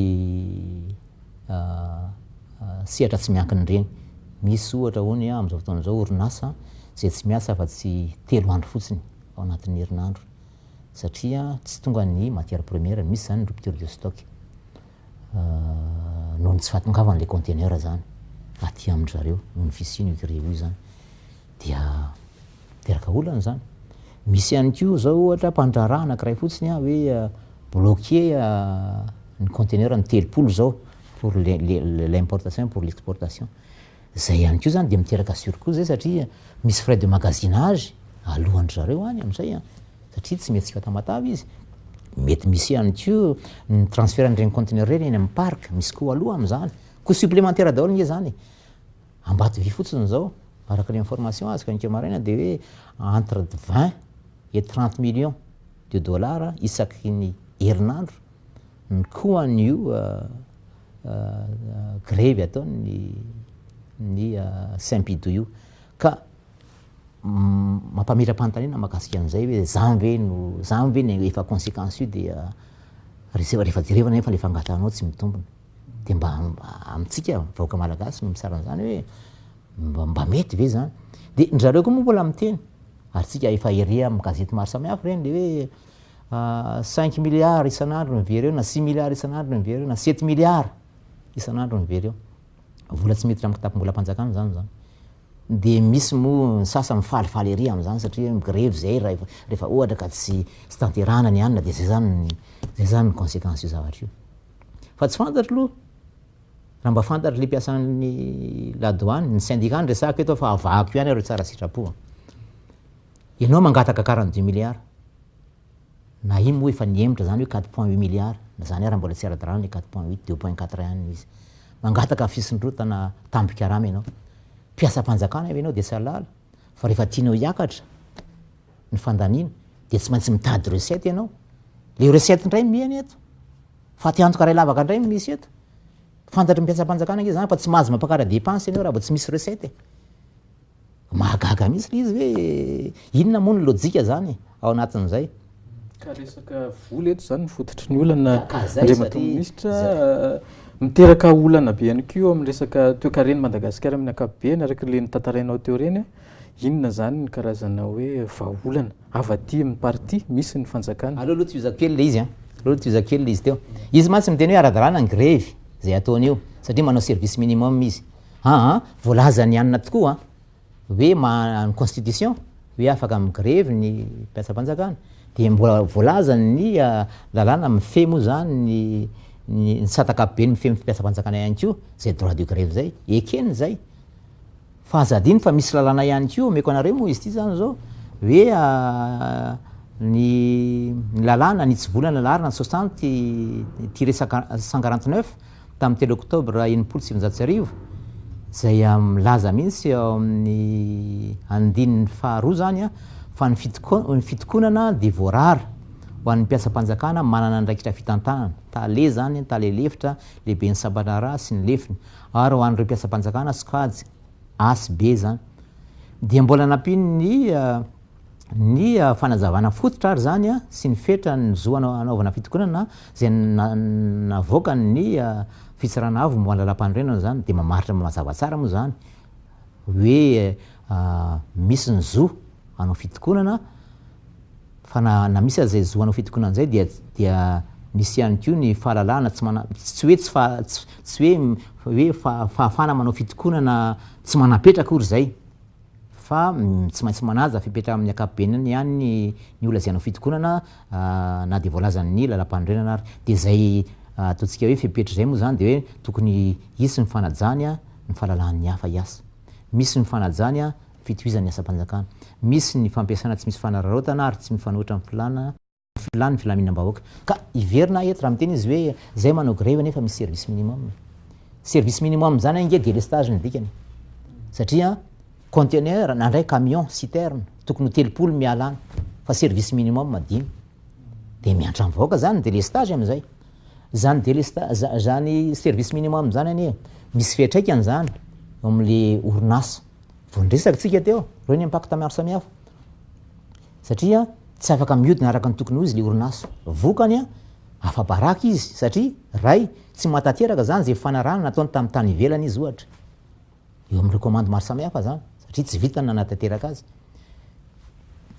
sehatra tsy miankiny ireny misy ohatra hony amin'izao fotoana zao orinasa zay tsy miasa fa tsy 3 andro fotsiny ao anatin'ny herinandro satria tsy tonga ny matière première misy zany rupture de stock noho ny tsy fahatongavan'le conteneur zany aty amin'zareo noho ny fisiny io grevy io zany dia teraka olana zany misy ihany ko zao ohatra mpandraraha anankiray fotsiny hoe bloqué ny conteneur ny 3 zao pour l'importation pour l'exportation zay ihany ko zany de miteraka surcoût zay satria misy frais de magasinage alohandry zareo any am'izay satria tsy mety tsika tamatavy izy mety misy ihany ko ny transfert n'ireny conteneur reny eny amin'ny parc misy koa aloha am'zany ko supplémentaire daholo nge zany ambato vy fotsiny zao araka ny information azoko anke maraina de hoe entre 20 et 30 millions de dollars isaky ny herinandro ny koan'io grevy ataony ny Saint-Pidou io ka mampamira-panontaniana mahakasika an'izay hoe zany ve ny efa conséquence io dia rehefa jerevana fa le fangatanao tsy mitombona de mba amitsika vahoaka malagasy no misaran'izany hoe mba mety ve zany de ndrareo koa moa mbola miteny ary tsika efa eria amin'ny gazety maro samihafa reny le hoe 5 milliards isan'andro mivereo na 6 milliards isan'andro mivereo na 7 milliards isan'andro mivereo vola tsy mety mikitapo-bolam-panjakana zany de misy moa sasa mifalifaly ery am'zany satria grevy zay rehefa ohatra ka tsy tanterana ny anina de zay zany ny conséquence io zavatra io fa tsy fantatro aloha raha mba fantatry le mpiasan'ny la douane ny syndicat ny resaka eto fa avahako ihany areo tsara sitrapo ianao mangataka 42 milliards na iny moa efa niemitra zany hoe 4.8 milliards na zany ara mbola tsy ara-dalàna le 4.8 2.4 ihany izy mangataka fisondrotana tampikarama ianao mpiasa-panjakana ianao de tsy alala fa rehefa tianao hiakatra ny fandaniana de tsy maintsy mitady recette ianao le recette indray mihany eto fa ty antoka ray lavaka indray misy eto fantatry mpiasa-panjakana izy zany fa tsy mahazo mampakara dépense anao raha vao tsy misy recette mahagaga mihitsy le izy hoe inona moa ny lojika zany ao anatin'izay ka resaka vola eto zany mifototry ny olana Andriamatoministra miteraka olana be ihany koa amin'ny resaka toe-kareny Madagasikara amin'ny ankapobeny araka le nitantarainao teo reny inona zany ny karazana hoe vahaolana avy aty amin'ny parti misy ny fanjakana aloha tiozakely le izy aloha tiozakely le izy teo izy mantsy miteny hoe ara-dalàna ny grevy zay ataony io satria manao service minimum izy voalazany anina tokoa hoe ny constitution hoe afaka amin'ny grevy ny mpiasa-panjakana dia mbola voalazany ny lalàna mifehy moa zany ny satakapobe ny mifehy mpiasa-panjakana ihany koa zay droit de grève zay ekeny zay fa azadiny fa misy lalàna ihany koa meko anareo moa izy ity zany zao hoe ny lalàna ny tsy volana larina 60-149 tamin'ny telo octobre 1997 zay milaza mihitsy ao amin'ny andininy faharoa zany fa ny fitokonana dia voarara ho an'ny mpiasa-panjakana manana ndraikitra fitantanana tale zany talelefitra lehibe ny sabanara sy ny lefiny ary ho an'ireo mpiasa-panjakana sokajy asy be zany dia mbola nampiny ny fanazavana fototra ary zany sy ny fetra ny zo anaovana fitokonana zay navoaka ny fitsarana avo mo lalam-pandrenana zany dia mamaritra mazava tsara moa zany hoe misy ny zo anao fitokonana fa na misy azay zo anao fitokonana zay dia misy ihany koa ny fahalalana tsy hoe fahafana manao fitokonana tsy manapetraka ory zay fa tsy maintsy manaja fipetraka amin'ny akapobenany ihany ny olona zay anao fitokonana na dia voalazan'ny lalam-pandrenana ary dia zay ataontsika hoe fipetra zay moa zany dia hoe tokony isy ny fanajany ny fahalalan'ny hafa hiasa misy ny fanajany fitohizan'ny asa-panjakana misy ny fampiasana tsy misy fanararaotana ary tsy mifanohitra amin'ny filany filaminam-bahoaka ka iverina eto raha miteny izy hoe zay manao grève nefa misy service minimum zany ange délestage ny dikany satria conteneur na ndray camion citerne tokony ho 30 mialana fa service minimum dimy dia miantra amin'ny vahoaka zany délestage amin'izay zany service minimum zany anie misy fiatraikany zany eo amin'le orinasa vonresakytsika teo reo ny impacte maro samihafa satria tsy afaka miodina araka ny tokony ho izy le orinasa vokany afabaraka izy satria ray tsy matateraka zany zay fanarana nataony tamin'ny tany ivelany izy ohatra eo amin'ny recommande maro samihafa zany satria tsy vitany nanatanteraka azy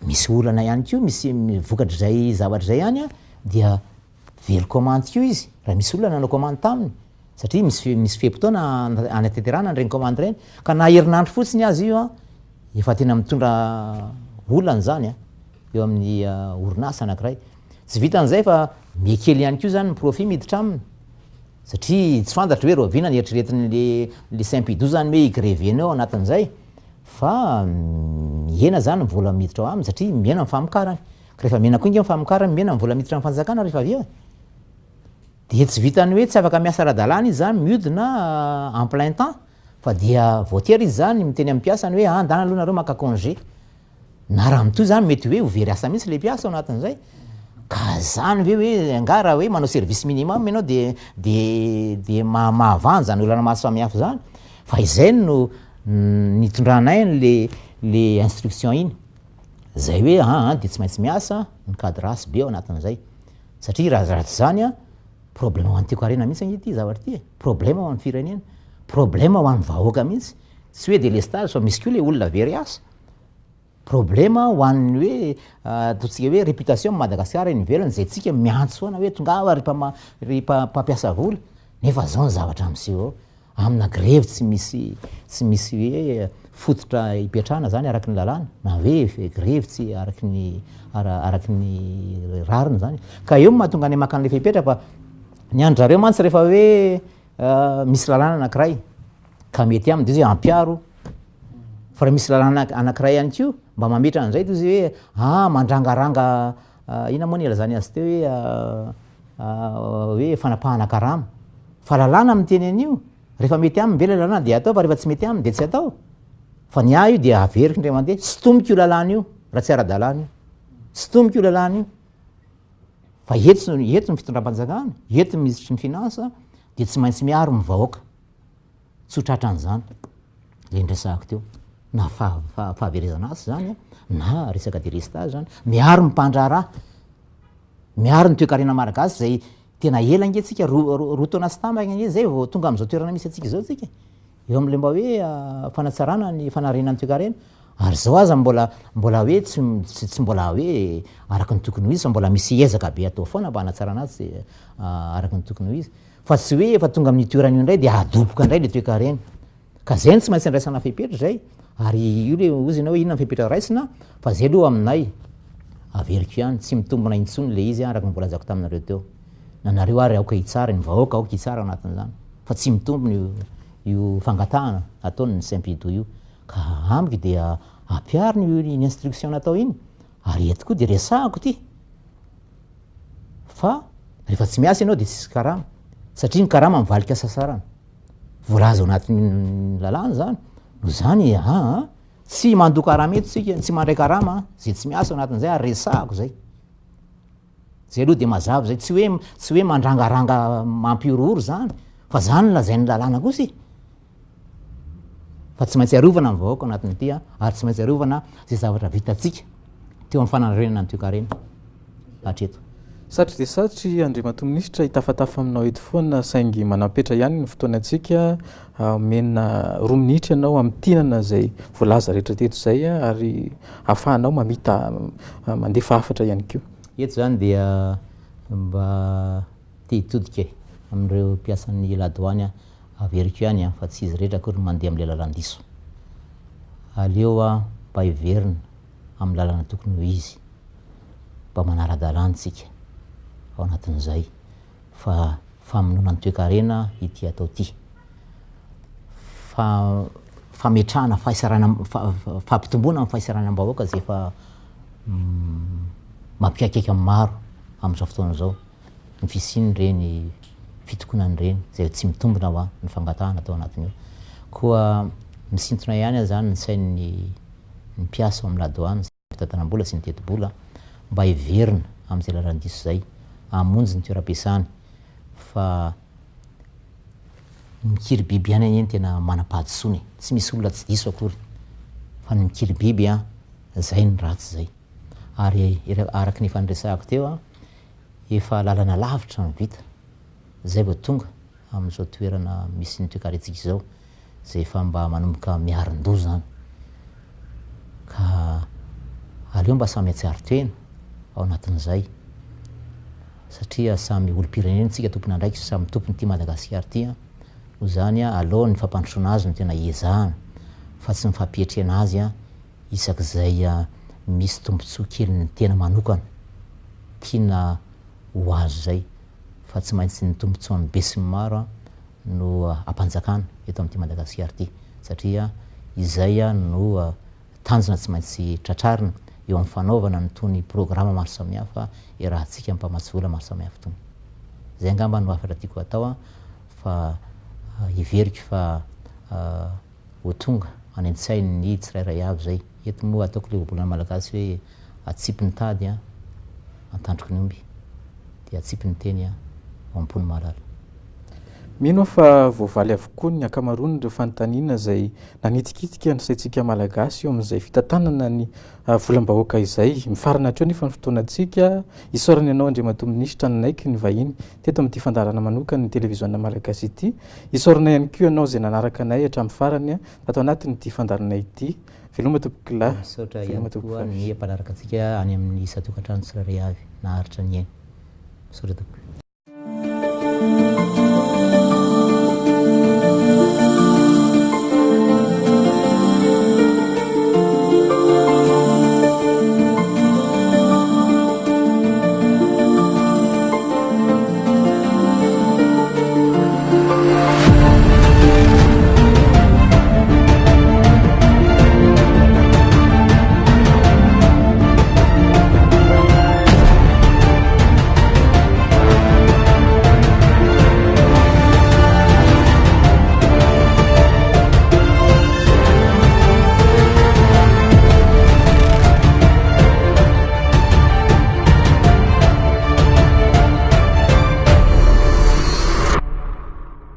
misy olana ihany koa misy vokatra zay zavatra zay ihany dia very commande koa izy raha misy olona nanao commande taminy satria misy fehimpotoana anatanterana nireny commande reny ka na herinandro fotsiny azy io efa tena mitondra olana zany eo amin'ny orinasa anankiray tsy vitan'izay fa miekely ihany koa zany ny profit miditra aminy satria tsy fantatra hoe rovina ny eritreretin'le Saint-Pidou zany hoe igrevenao anatin'izay fa miena zany ny vola miditra ao aminy satria miena ny famokarany ka rehefa miena koa inga ny famokarany miena ny vola miditra amin'ny fanjakana rehefa avy eo dia tsy vitany hoe tsy afaka miasa ara-dalàna izy zany miodina en plein temps fa dia voatery izy zany miteny amin'ny mpiasany hoe andana aloha nareo maka congé na raha mitoy zany mety hoe hovery asa mihitsy le mpiasa ao anatin'izay ka zany ve hoe angara hoe manao service minimum ianao de mahavanja ny olana maro samihafa zany fa izay no nitondranay le instruction iny zay hoe dia tsy maintsy miasa ny cadrasy be ao anatin'izay satria raha tsy zany problème ho an'ny teko-karena mihitsy ity zavatra ity problème ho an'ny firenena problème ho an'ny vahoaka mihitsy tsy hoe délestage fa misy koa le olona very asa problème ho an'ny hoe ataontsika hoe réputation Madagasikara eny ivelany zay tsika miantsoana hoe tongava ry mpampiasa vola nefa zao ny zavatra am'seho amina grève tsy misy hoe fototra hipetrahana zany araky ny lalàna na hoe grève tsy araky ny rariny zany ka eo mahatonga any makan'le fipetra fa ny andrareo mantsy rehefa hoe misy lalàna anankiray ka mety aminy de hoe ampiaro fa raha misy lalàna anankiray ihany koa mba mametra an'izay to izy hoe mandrangaranga ina moa ny ilazany azy teo hoe fanapahana karama fa lalàna miteny an'io rehefa mety aminy mbela lalàna dia atao fa rehefa tsy mety aminy dia tsy atao fa ny io dia averiky ndray mandeha sy tomboka io lalàna io raha tsy ara-dalàna io sy tomboka io lalàna io fa eto ny fitondram-panjakana eto mizitry ny finansa dia tsy maintsy miaro ny vahoaka tsotratran'izany le ndresahako teo na fahaverezana asy zany na resaka délestage zany miaro ny mpandraraha miaro ny toekarena malagasy zay tena ela nge tsika roa taona sy tambagna nge zay vao tonga am'izao toerana misy atsika zao tsika eo am'le mba hoe fanatsarana ny fanarina ny toekarena ary zao aza mbola hoe tsy mbola hoe araky ny tokony ho izy fa mbola misy ezaka be atao foana mba hanatsarana azy araky ny tokony ho izy fa tsy hoe efa tonga amin'ny toerana io indray dia adoboka indray le toekarena ka zay tsy maintsy andraisana fepetra zay ary io le ozy na hoe inona fepetra raisina fa zay aloha aminay averiko ihany tsy mitombona intsony le izy araky mbola zako taminareo teo nanareo ary aoka hitsara ny vahoaka aoka hitsara anatin'izany fa tsy mitombony io fangatahana ataony ny simpido io ka amiko dia ampiary ny instruction natao iny ary eto koa dia resahako ty fa rehefa tsy miasa ianao dia tsisy karama satria ny karama mivalika sasarana voalaza ao anatin'ny lalàna zany no zany tsy mando karama eto sika tsy mandray karama zay tsy miasa ao anatin'izay ary resahako zay aloha dia mazava zay tsy hoe mandrangaranga mampiorooro zany fa zany lazain'ny lalàna kosa fa tsy maintsy arovana ny vahoaka anatin'ity ary tsy maintsy arovana zay zavatra vitatsika teo amin'ny fananarenana ny toekarena hatreto satry dia satry andriamato minisitra hitafatafa aminao eto foana saingy manampetra ihany ny fotoanantsika mena 2 minitra ianao amin'ny tinana zay voalaza rehetra teto zay ary ahafahanao mamita mandefa hafatra ihany keo eto zany dia mba te hitodika amin'ireo mpiasan'ny ladoany averiko ihany fa tsy izy rehetra akory mandeha amin'le lalandiso aleo mba hiverina amin'ny lalana tokony ho izy mba manara-dalantsika ao anatin'izay fa famonoana ny toekarena ity atao ty fametrahana fampitomboana amin'ny fahisarana am-bahoaka zay fa mampiakaiky amin'ny maro amin'izao fotoana zao ny fisiny reny fitokonany reny zay tsy mitombona hoa ny fangatahana atao anatin'io koa misintona ihany zany ny sain'ny mpiasa amin'ny ladoany fitantanam-bola sy ny teti-bola mba hiverina amin'izay lalandiso zay amonjy ny toeram-piasany fa mikiry biby ihany eny tena manam-pahatsony tsy misy olona tsy diso akory fa ny mikiry biby zay ny ratsy zay ary araky ny fanresahako teo efa lalana lavitra ny vita zay vao tonga amin'izao toerana misy ny toekaretsika zao zay efa mba manomboka miarin-do zany ka aleo mba samy atsiary toena ao anatin'izay satria samy olo-pirenena tsika tompony andraiky samy tompony ty Madagasikara ty no zany aloha ny fampandrosoana azy no tena iezahana fa tsy mifampihetrena azy isak'izay misy tombontsoa kely ny tena manokana tiana ho azo zay fa tsy maintsy ny tombontsoan'ny be sy ny maro no ampanjakana eto amin'ity Madagasikara ty satria izay no tanjona tsy maintsy tratrarina eo amin'ny fanaovana ny tony programa maro samihafa rahantsika mpamatsy vola maro samihafa tony zay angamba no afatra tiako atao fa hiveriko fa ho tonga any an-tsainy ny tsirairay avy zay eto moa ataoko le obolana malagasy hoe atsipy ny tady antandroko ny omby dia atsipy ny teny ampony malala mino fa voavaly avokoa ny akamarony ireo fanontaniana zay nanitikitika ny saitsika malagasy eo amin'izay fitantanana ny volam-bahoaka izay mifarana hatreo nefa ny fotoanantsika isorana ianao andriamato minisitra nanaiky ny vahiny teto amin'ity fandarana manokana ny televiziona malagasy ity isorana ihany koa ianao zay nanaraka anay hatramin'ny farany atao anatin'ity fandarana ity veloma tompokila misaotra ihany koa ny mpanaraka antsika any amin'ny isa tokantrano tsirairay avy naharitra ny ainy misaotra tompoko